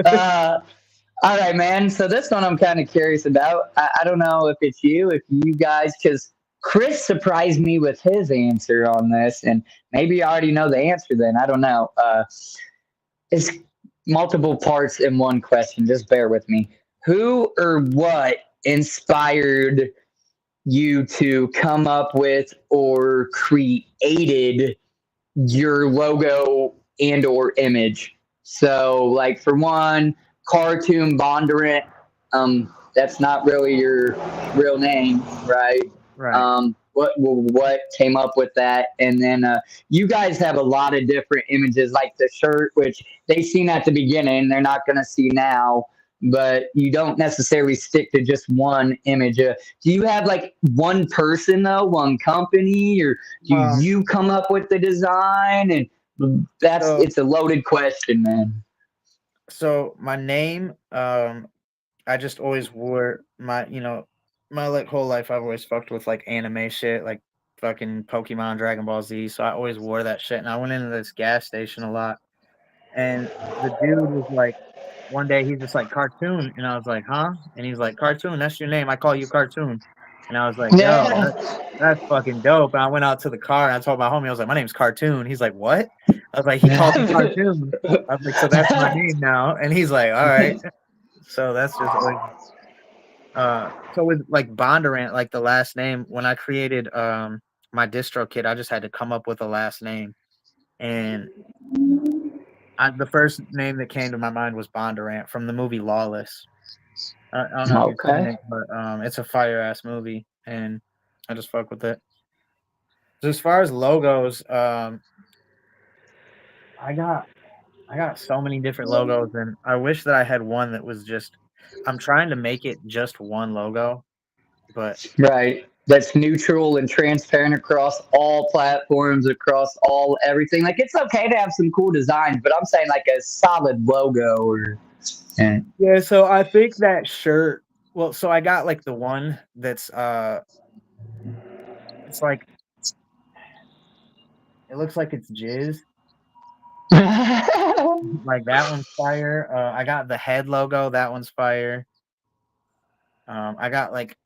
uh, all right, man. So this one I'm kind of curious about. I don't know if you guys, because Chris surprised me with his answer on this, and maybe you already know the answer then. I don't know. It's multiple parts in one question. Just bear with me. Who or what inspired you to come up with or created your logo and or image? So like for one, cartoon Bondurant, that's not really your real name, right? right. What came up with that? And then you guys have a lot of different images, like the shirt, which they seen at the beginning, they're not going to see now. But you don't necessarily stick to just one image. Do you have like one person though, one company, or do Um, you come up with the design? And so it's a loaded question, man. so my name, I just always wore my like whole life. I've always fucked with like anime shit, like fucking Pokemon, Dragon Ball Z. So I always wore that shit, and I went into this gas station a lot, and the dude was like, one day he's just like cartoon, and I was like, huh? And he's like, cartoon, that's your name. I call you cartoon, and I was like, yo, Yeah. that's fucking dope. And I went out to the car and I told my homie, I was like, my name's Cartoon. He's like, what? I was like, he called me Cartoon. I was like, so that's my name now. And he's like, all right. So that's just always So with like Bondurant, like the last name, when I created my distro kit, I just had to come up with a last name, and the first name that came to my mind was Bondurant from the movie Lawless. I don't know if you've seen Okay. it, but it's a fire ass movie, and I just fuck with it. So as far as logos, I got so many different logos, and I wish that I had one that was just. I'm trying to make it just one logo, but Right. That's neutral and transparent across all platforms, across all everything. Like it's okay to have some cool designs, but I'm saying like a solid logo or and yeah. So I think that shirt. Well, so I got like the one that's it's like it looks like it's jizz. Like that one's fire. I got the head logo. That one's fire. I got like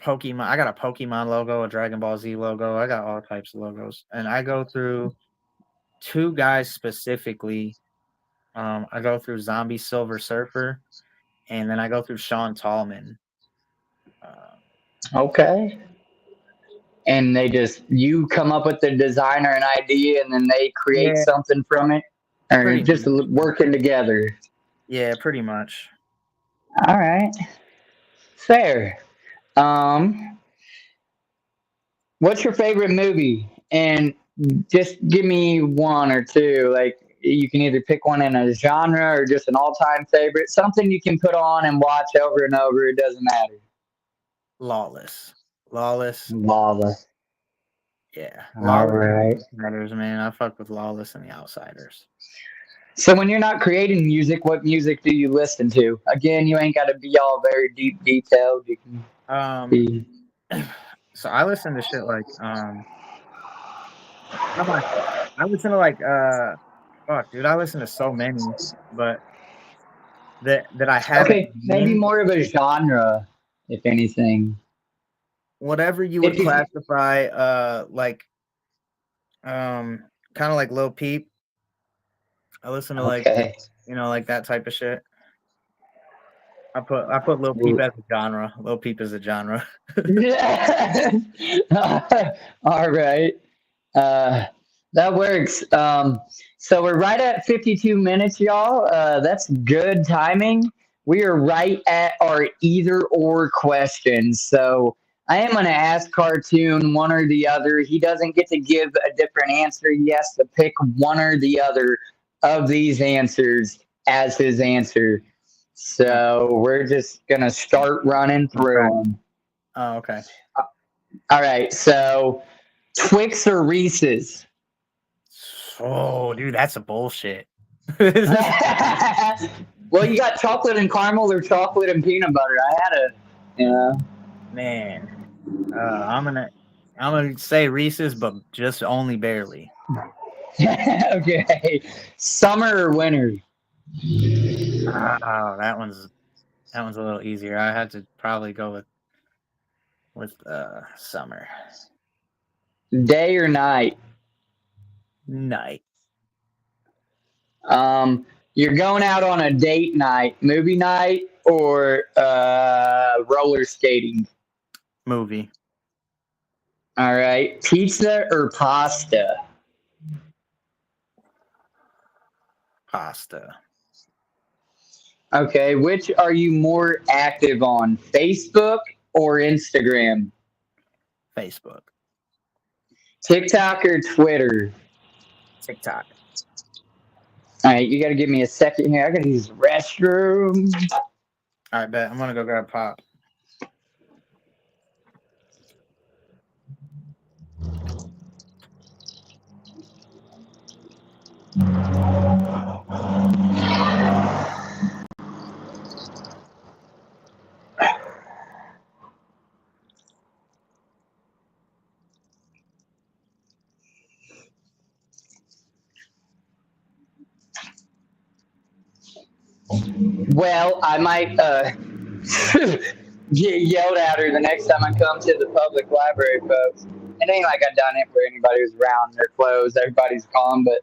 Pokemon. I got a Pokemon logo, a Dragon Ball Z logo. I got all types of logos, and I go through two guys specifically. I go through Zombie Silver Surfer, and then I go through Sean Tallman. okay. And they just you come up with the design or an idea and then they create Yeah, something from it or pretty just much. working together. Yeah, pretty much. All right. Fair. Um what's your favorite movie? And just give me one or two. Like you can either pick one in a genre or just an all-time favorite. Something you can put on and watch over and over. It doesn't matter. Lawless. Lawless. Lava. Yeah. All Lawless and right. the Outsiders, man. I fuck with Lawless and the Outsiders. So when you're not creating music, what music do you listen to? Again, you ain't got to be all very deep detailed. You can Um be. so I listen to shit like how about I listen to like fuck dude, I listen to so many, but that I haven't Okay, maybe named. more of a genre, if anything. Whatever you would If you classify like kind of like Lil Peep. I listen to like okay. like that type of shit. I put Lil Peep as a genre. Lil Peep is a genre. Yeah. All right. Uh, that works. So we're right at 52 minutes, y'all. That's good timing. We are right at our either or questions. So I am going to ask Cartoon one or the other. He doesn't get to give a different answer. He has to pick one or the other of these answers as his answer. So we're just going to start running through Okay. them. Oh, okay. All right. So Twix or Reese's? Oh, dude, that's a bullshit. Well, you got chocolate and caramel or chocolate and peanut butter. I had a, Man, I'm gonna say Reese's, but just only barely. okay. Summer or winter? Oh, that one's a little easier. I had to probably go with summer. Day or night? Night. You're going out on a date night, movie night, or roller skating? Movie. All right. Pizza or pasta? Pasta. Okay. Which are you more active on, Facebook or Instagram? Facebook. TikTok or Twitter? TikTok. All right, you got to give me a second here. I got to use the restroom. All right, bet. I'm gonna go grab pop. Well, I might get yelled at her the next time I come to the public library, folks. It ain't like I done it where anybody was around. They're closed. Everybody's calm, but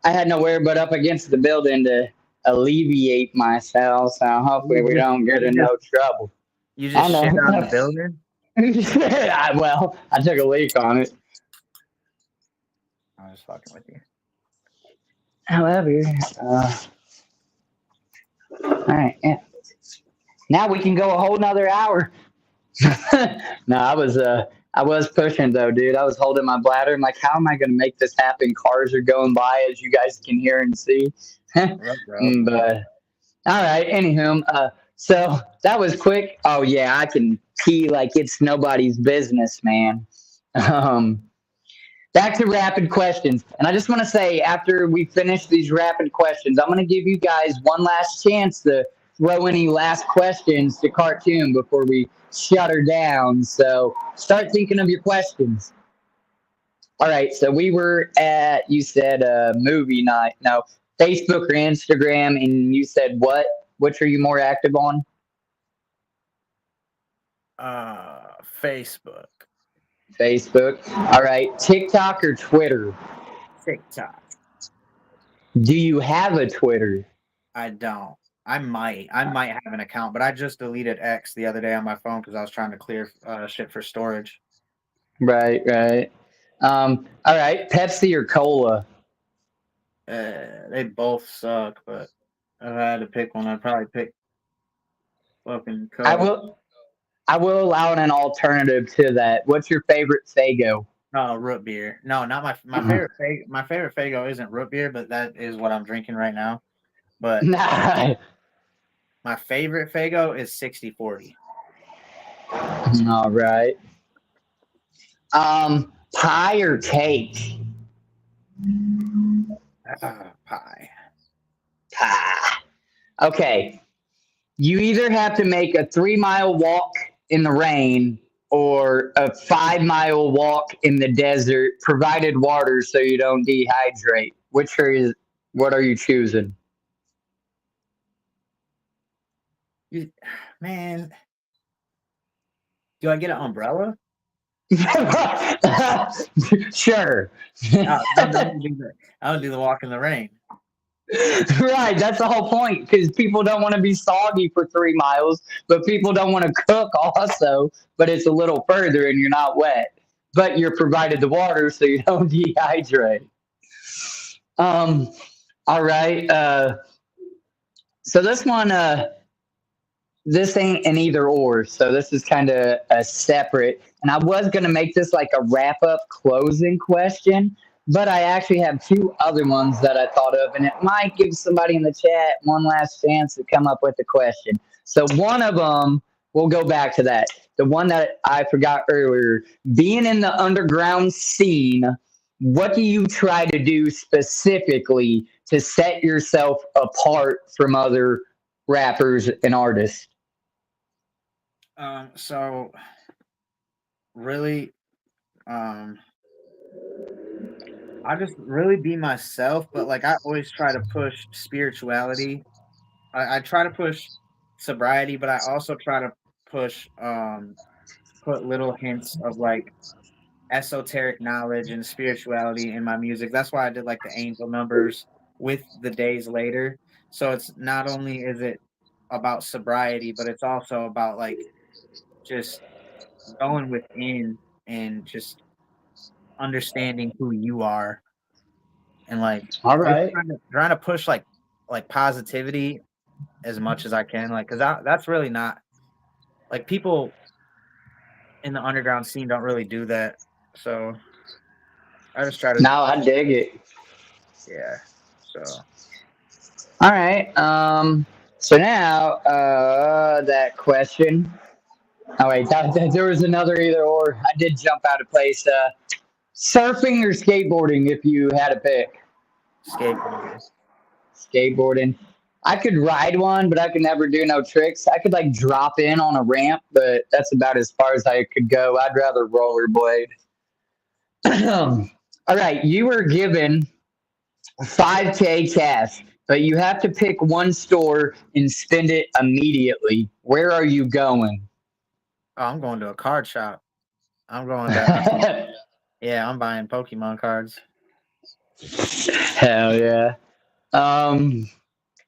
I had nowhere but up against the building to alleviate myself. So hopefully we don't get in no trouble. You I just shit know. on the building? Well, I took a leak on it. I was fucking with you. However, all right, yeah. Now we can go a whole nother hour. No, I was pushing though, dude. I was holding my bladder. I'm like, how am I going to make this happen? Cars are going by, as you guys can hear and see. Right, bro. But all right, anywho, so that was quick. Oh yeah, I can pee like it's nobody's business, man. Um, Back to rapid questions. And I just want to say, after we finish these rapid questions, I'm going to give you guys one last chance to throw any last questions to Cartoon before we shut her down. So start thinking of your questions. All right. So we were at, you said movie night. No, Facebook or Instagram. And you said what? Which are you more active on? Facebook. Facebook. All right. TikTok or Twitter? TikTok. Do you have a Twitter? I don't. I might have an account, but I just deleted X the other day on my phone because I was trying to clear shit for storage. Right, right. All right, Pepsi or cola? They both suck, but if I had to pick one, I'd probably pick fucking I Coke. will. I will allow an alternative to that. What's your favorite Fago? No, root beer. No, not my favorite. My favorite Fago isn't root beer, but that is what I'm drinking right now. But Nah. my favorite Fago is 60/40. All right. Pie or cake? Pie. Pie. Okay. You either have to make a 3 mile walk in the rain or a 5 mile walk in the desert, provided water so you don't dehydrate. What are you choosing? Man, do I get an umbrella? Sure. No, I'll do the walk in the rain. Right, that's the whole point because people don't want to be soggy for 3 miles, but people don't want to cook also, but it's a little further and you're not wet, but you're provided the water so you don't dehydrate. All right. So this ain't an either or, so this is kind of a separate. And I was gonna make this like a wrap up closing question, but I actually have two other ones that I thought of, and it might give somebody in the chat one last chance to come up with a question. So one of them, we'll go back to that. The one that I forgot earlier, being in the underground scene, what do you try to do specifically to set yourself apart from other rappers and artists? So really, I just really be myself, but like I always try to push spirituality. I try to push sobriety, but I also try to push put little hints of like esoteric knowledge and spirituality in my music. That's why I did like the angel numbers with the days later. So it's not only is it about sobriety, but it's also about like just going within and just understanding who you are and like All just right. trying to push like positivity as much as I can, like because that's really not like people in the underground scene don't really do that. So I just try to Now I dig it. yeah. So All right. So now that question. Oh wait, there was another either or. I did jump out of place. Surfing or skateboarding, if you had to pick. skateboarding. Skateboarding. I could ride one, but I could never do no tricks. I could like drop in on a ramp, but that's about as far as I could go. I'd rather rollerblade. All right, you were given 5K cash, but you have to pick one store and spend it immediately. Where are you going? Oh, I'm going to a card shop. I'm going to yeah, I'm buying Pokemon cards. Hell yeah.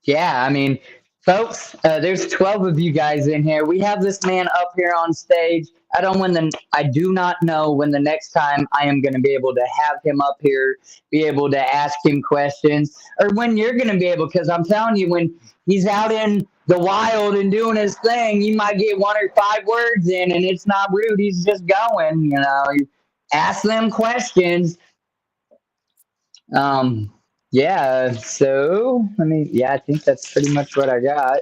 Yeah, I mean, Folks, there's 12 of you guys in here. We have this man up here on stage. I do not know when the next time I am going to be able to have him up here, be able to ask him questions, or when you're going to be able. Because I'm telling you, when he's out in the wild and doing his thing, you might get one or five words in, and it's not rude. He's just going. You ask them questions. Yeah. So Yeah, I think that's pretty much what I got.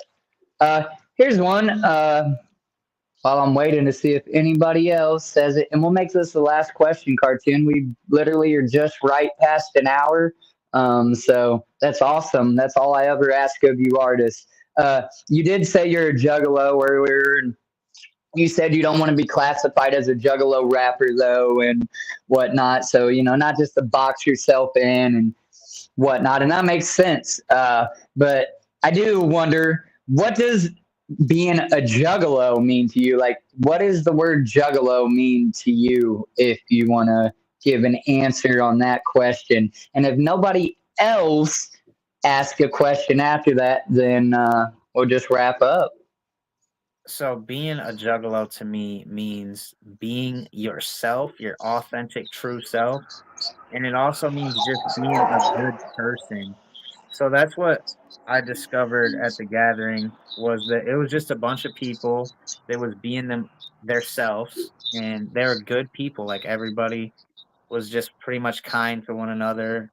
Uh, Here's one. While I'm waiting to see if anybody else says it, and we'll make this the last question, cartoon. We literally are just right past an hour. So that's awesome. That's all I ever ask of you artists. You did say you're a juggalo earlier, and you said you don't want to be classified as a juggalo rapper though, and whatnot. So not just to box yourself in and whatnot, and that makes sense. But I do wonder, what does being a juggalo mean to you? Like, what does the word juggalo mean to you? If you want to give an answer on that question, and if nobody else asks a question after that, then we'll just wrap up. So being a juggalo to me means being yourself, your authentic, true self, and it also means just being a good person. So that's what I discovered at the gathering was that it was just a bunch of people that was being their selves, and they were good people. Like everybody was just pretty much kind to one another.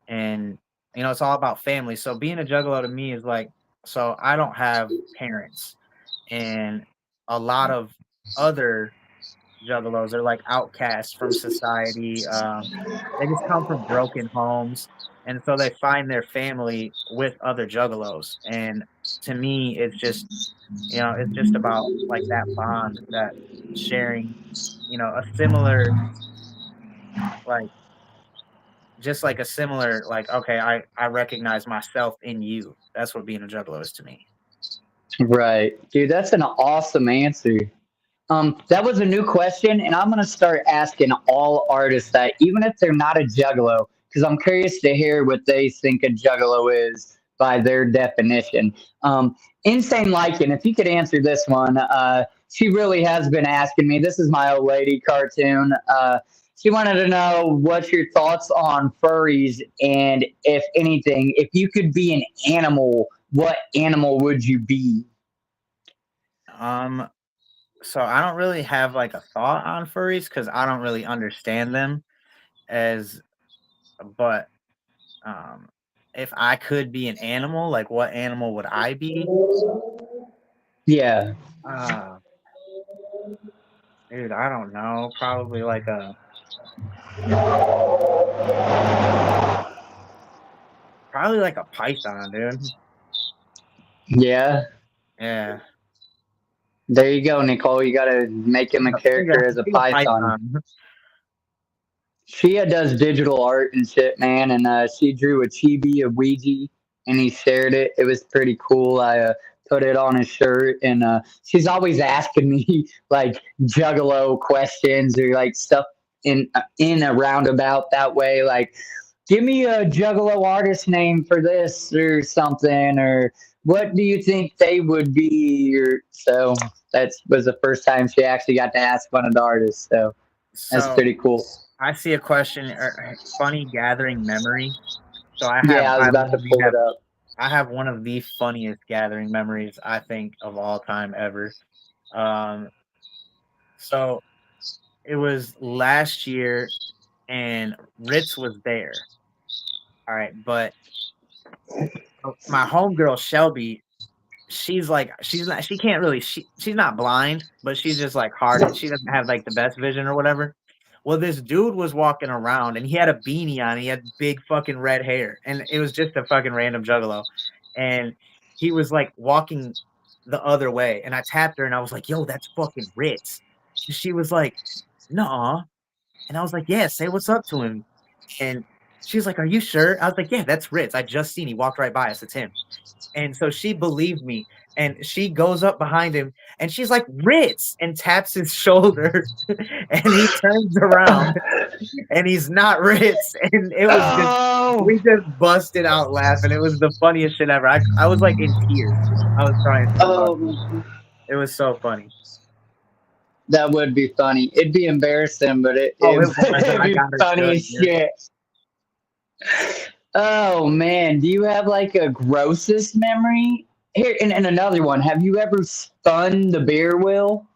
And it's all about family. So being a juggalo to me is like, so I don't have parents, and a lot of other juggalos are like outcasts from society. They just come from broken homes, and so they find their family with other juggalos. And to me, it's just about like that bond, that sharing, a similar, like just like a similar, like, okay, I recognize myself in you. That's what being a juggalo is to me. Right, dude. That's an awesome answer. That was a new question, and I'm gonna start asking all artists that, even if they're not a juggalo, because I'm curious to hear what they think a juggalo is by their definition. Insane Liken, if you could answer this one, she really has been asking me. This is my old lady cartoon. She wanted to know what's your thoughts on furries, and if anything, if you could be an animal, what animal would you be? Um, so I don't really have like a thought on furries because I don't really understand them as, but um, if I could be an animal, like what animal would I be? Yeah. Uh, Dude, I don't know. Probably like a python, dude. Yeah. Yeah. There you go, Nicole. You got to make him a character as a Big a Python. python. She does digital art and shit, man, and she drew a chibi, a Ouija, and he shared it. It was pretty cool. I put it on his shirt, and she's always asking me like juggalo questions or like stuff in a roundabout that way, like give me a juggalo artist name for this or something, or what do you think they would be? Or so that was the first time she actually got to ask one of the artists. So that's So pretty cool. I see a question, funny gathering memory. So Yeah, I was about to pull it up. I have one of the funniest gathering memories I think of all time ever. Um, so it was last year and Ritz was there. All right, but my homegirl Shelby, she can't really she's not blind, but she's just like hard and she doesn't have like the best vision or whatever. Well, this dude was walking around and he had a beanie on, and he had big fucking red hair, and it was just a fucking random juggalo. And he was like walking the other way, and I tapped her and I was like, "Yo, that's fucking Ritz." And she was like, "Nuh-uh." And I was like, "Yeah, say what's up to him." And She was like, "Are you sure?" I was like, "Yeah, that's Ritz. I just seen. He walked right by us. It's him." And so she believed me, and she goes up behind him, and she's like, "Ritz," and taps his shoulder, and he turns around, and he's not Ritz, and it was just Oh, we just busted out laughing. It was the funniest shit ever. I was like in tears. I was crying so hard. oh, It was so funny. that would be funny. It'd be embarrassing, but Oh, it was. it'd I be got her funny good, as dude. shit. Oh man, do you have like a grossest memory? Here, and another one. Have you ever spun the beer wheel?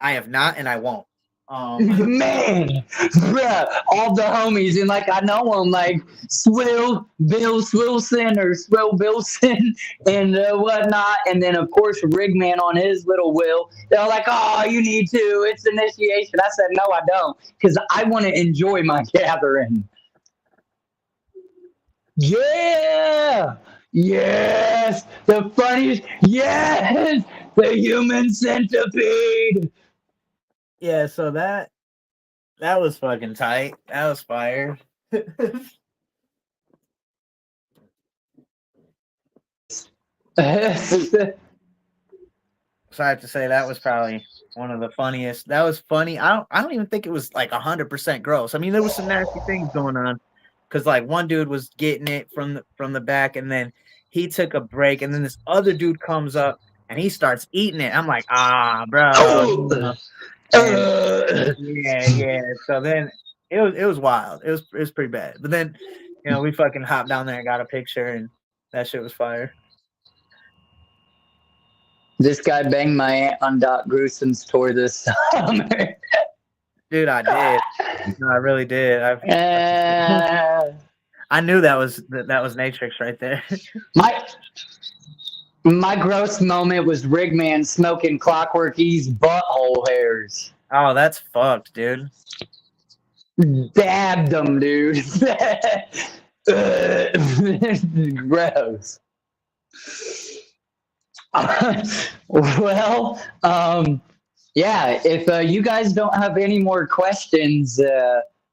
I have not, and I won't. Man, bruh, all the homies, and like I know them, like Bill Swilson or Swill Bilson and whatnot, and then of course Rigman on his little wheel. They're like, "Oh, you need to. It's initiation." I said, "No, I don't, because I want to enjoy my gathering." Yeah, yes, the funniest. Yes, the human centipede. Yeah, so that was fucking tight. That was fire. So I have to say that was probably one of the funniest. That was funny. I don't even think it was like 100% gross. I mean, there was some nasty things going on because like one dude was getting it from the back, and then he took a break, and then this other dude comes up and he starts eating it. I'm like, bro. You know? And yeah. So then it was wild. It was pretty bad. But then we fucking hopped down there and got a picture, and that shit was fire. This guy banged my aunt on Doc Gruesom's tour this summer. Dude, I did. No, I really did. I knew that was Natrix right there. My gross moment was Rigman smoking Clockwork E's butthole hairs. Oh, that's fucked, dude. Dabbed them, dude. Gross. Well, yeah, if you guys don't have any more questions,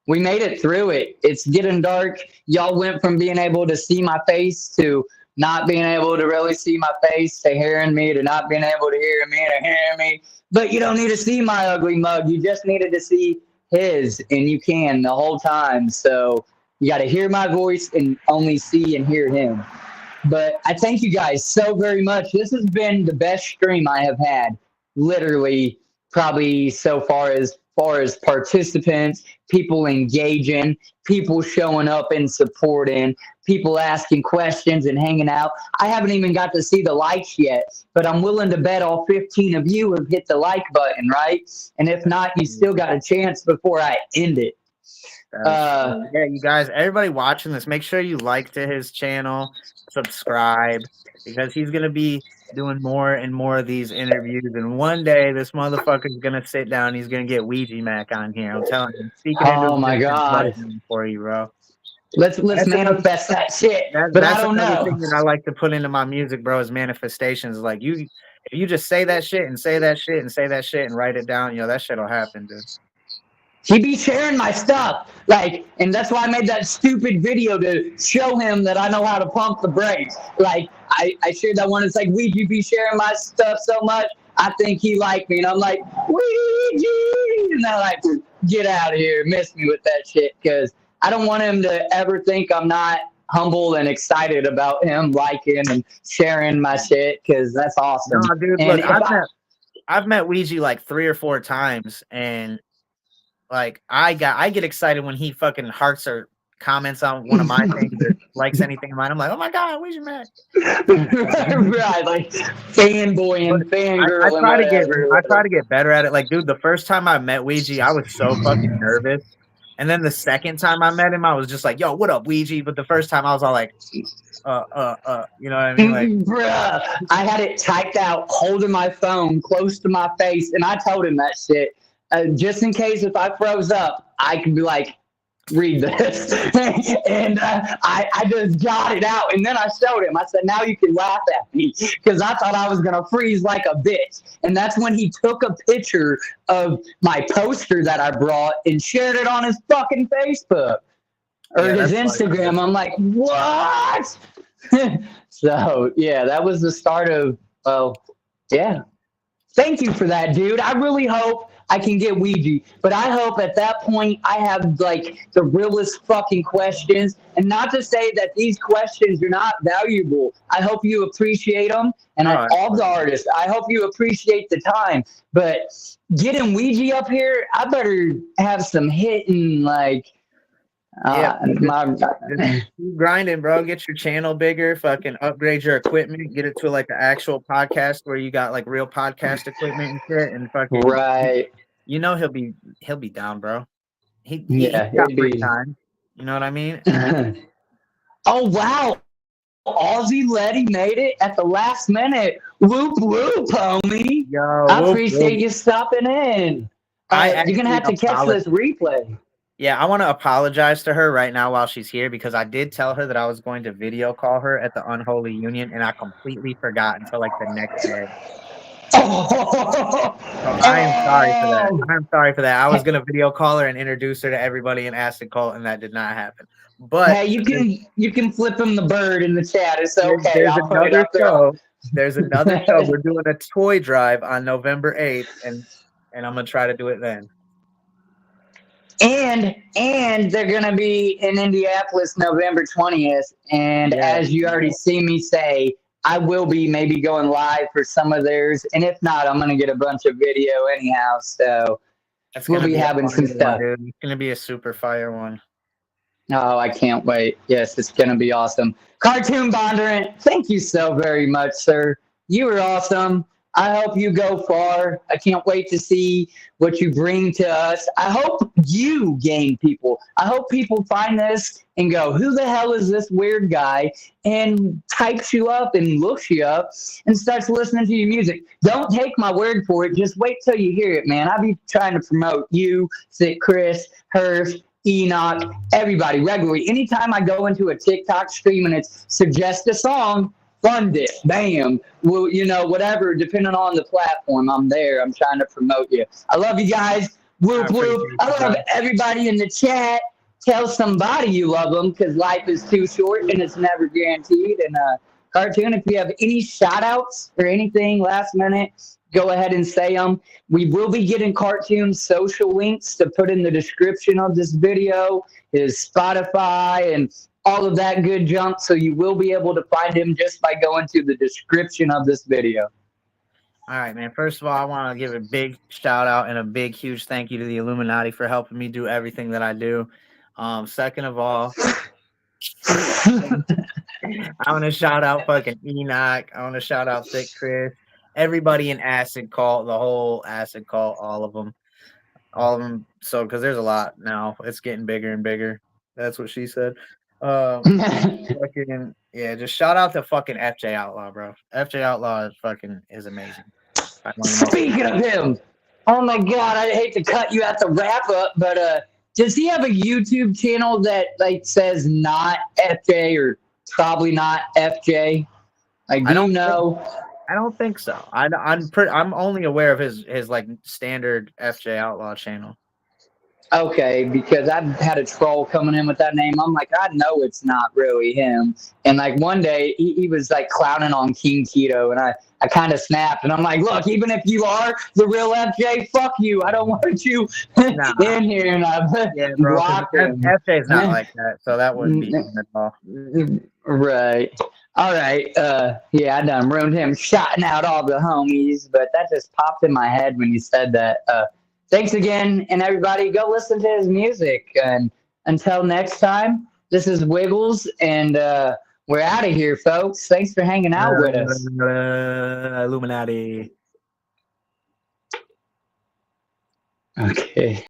we made it through it. It's getting dark. Y'all went from being able to see my face to not being able to really see my face to hearing me to not being able to hear me to hearing me. But you don't need to see my ugly mug. You just needed to see his, and you can the whole time. So you got to hear my voice and only see and hear him. But I thank you guys so very much. This has been the best stream I have had, literally, probably so far as participants, people engaging, people showing up and supporting, people asking questions and hanging out. I haven't even got to see the likes yet, but I'm willing to bet all 15 of you have hit the like button, right? And if not, you still got a chance before I end it. Yeah, you guys, everybody watching this, make sure you like to his channel, subscribe, because he's gonna be doing more and more of these interviews, and one day this motherfucker's gonna sit down, he's gonna get Ouija Mac on here. I'm telling you, speaking into Oh my God. for you, bro. Let's manifest that shit. But I don't know. Thing that I like to put into my music, bro, is manifestations. Like if you just say that shit and say that shit and say that shit and write it down, that shit'll happen, dude. He be sharing my stuff, and that's why I made that stupid video to show him that I know how to pump the brakes. Like, I shared that one. It's like, Ouija be sharing my stuff so much, I think he liked me. And I'm like, Ouija! And they're like, get out of here. Miss me with that shit, because I don't want him to ever think I'm not humble and excited about him liking and sharing my shit, because that's awesome. No, dude, and look, I've met Ouija like 3 or 4 times, and like I get excited when he fucking hearts or comments on one of my things or likes anything of mine. I'm like, oh my God, Ouija Mac. Right, like fanboy and fangirl. I try to get better at it. Like, dude, the first time I met Ouija, I was so fucking nervous. And then the second time I met him, I was just like, yo, what up, Ouija? But the first time I was all like, you know what I mean? Like, bruh, I had it typed out, holding my phone close to my face, and I told him that shit. Just in case if I froze up, I could be like, read this. And I just got it out, and then I showed him. I said, now you can laugh at me, because I thought I was going to freeze like a bitch. And that's when he took a picture of my poster that I brought and shared it on his fucking Facebook. or Yeah, his that's why. Instagram. I'm like, what? So yeah, that was the start of. Well, yeah. Thank you for that, dude. I really hope I can get Ouija, but I hope at that point I have like the realest fucking questions. And not to say that these questions are not valuable. I hope you appreciate them, and No, all the artists. I hope you appreciate the time. But getting Ouija up here, I better have some hitting like yeah, my. just keep grinding, bro. Get your channel bigger. Fucking upgrade your equipment. Get it to like an actual podcast where you got like real podcast equipment and shit. And fucking, Right. you know, he'll be down, bro. He Yeah, got it'd free be. time. You know what I mean? Oh wow! Aussie Letty made it at the last minute. Whoop whoop, homie! Yo, I whoop, appreciate whoop. you stopping in. I You're gonna actually have to catch this replay. Yeah, I want to apologize to her right now while she's here because I did tell her that I was going to video call her at the Unholy Union, and I completely forgot until like the next day. Oh, So I am sorry for that. oh. I'm sorry for that. I was gonna video call her and introduce her to everybody in Acid Cult, and that did not happen. But Hey, you can flip him the bird in the chat. It's okay. there's I'll put it another up there. show. There's another show. We're doing a toy drive on November 8th, and I'm gonna try to do it then. And they're gonna be in Indianapolis November 20th. And Yeah. as you already see me say, I will be maybe going live for some of theirs. And if not, I'm gonna get a bunch of video anyhow. So That's we'll gonna be a having fire some stuff. one, dude. It's gonna be a super fire one. Oh, I can't wait. Yes, it's gonna be awesome. Cartoon Bondurant, thank you so very much, sir. You were awesome. I hope you go far. I can't wait to see what you bring to us. I hope you gain people. I hope people find this and go, who the hell is this weird guy? And types you up and looks you up and starts listening to your music. Don't take my word for it. Just wait till you hear it, man. I'll be trying to promote you, Sick Chris, Hirsch, Enoch, everybody regularly. Anytime I go into a TikTok stream and it's suggest a song, fund it, bam. Well, you know, whatever, depending on the platform, I'm there. I'm trying to promote you. I love you guys. Whoop, whoop. I love everybody in the chat. Tell somebody you love them because life is too short and it's never guaranteed. And Cartoon, if you have any shout outs or anything last minute, go ahead and say them. We will be getting Cartoon's social links to put in the description of this video, his Spotify, and all of that good junk. So you will be able to find him just by going to the description of this video. All right, man. First of all, I want to give a big shout out and a big, huge thank you to the Illuminati for helping me do everything that I do. Second of all, I want to shout out fucking Enoch. I want to shout out Thick Chris. Everybody in Acid Cult, the whole Acid Cult, all of them. So, because there's a lot now. It's getting bigger and bigger. That's what she said. Fucking, yeah, just shout out to fucking FJ Outlaw, bro. FJ Outlaw is amazing. Speaking of him, oh my god, I hate to cut you at the wrap up, but does he have a YouTube channel that like says not FJ or probably not FJ? Like, do you know? I don't think so. I'm only aware of his like standard FJ Outlaw channel. Okay, because I've had a troll coming in with that name. I'm like, I know it's not really him. And like one day he was like clowning on King Keto, and I kind of snapped, and I'm like, look, even if you are the real FJ, fuck you. I don't want you in here. And I blocked him. FJ's not like that, so that wouldn't be him at all. Right. All right. Yeah, I done ruined him shouting out all the homies, but that just popped in my head when you said that. Thanks again, and everybody, go listen to his music. And until next time, this is Wiggles, and we're out of here, folks. Thanks for hanging out with us. Illuminati. Okay.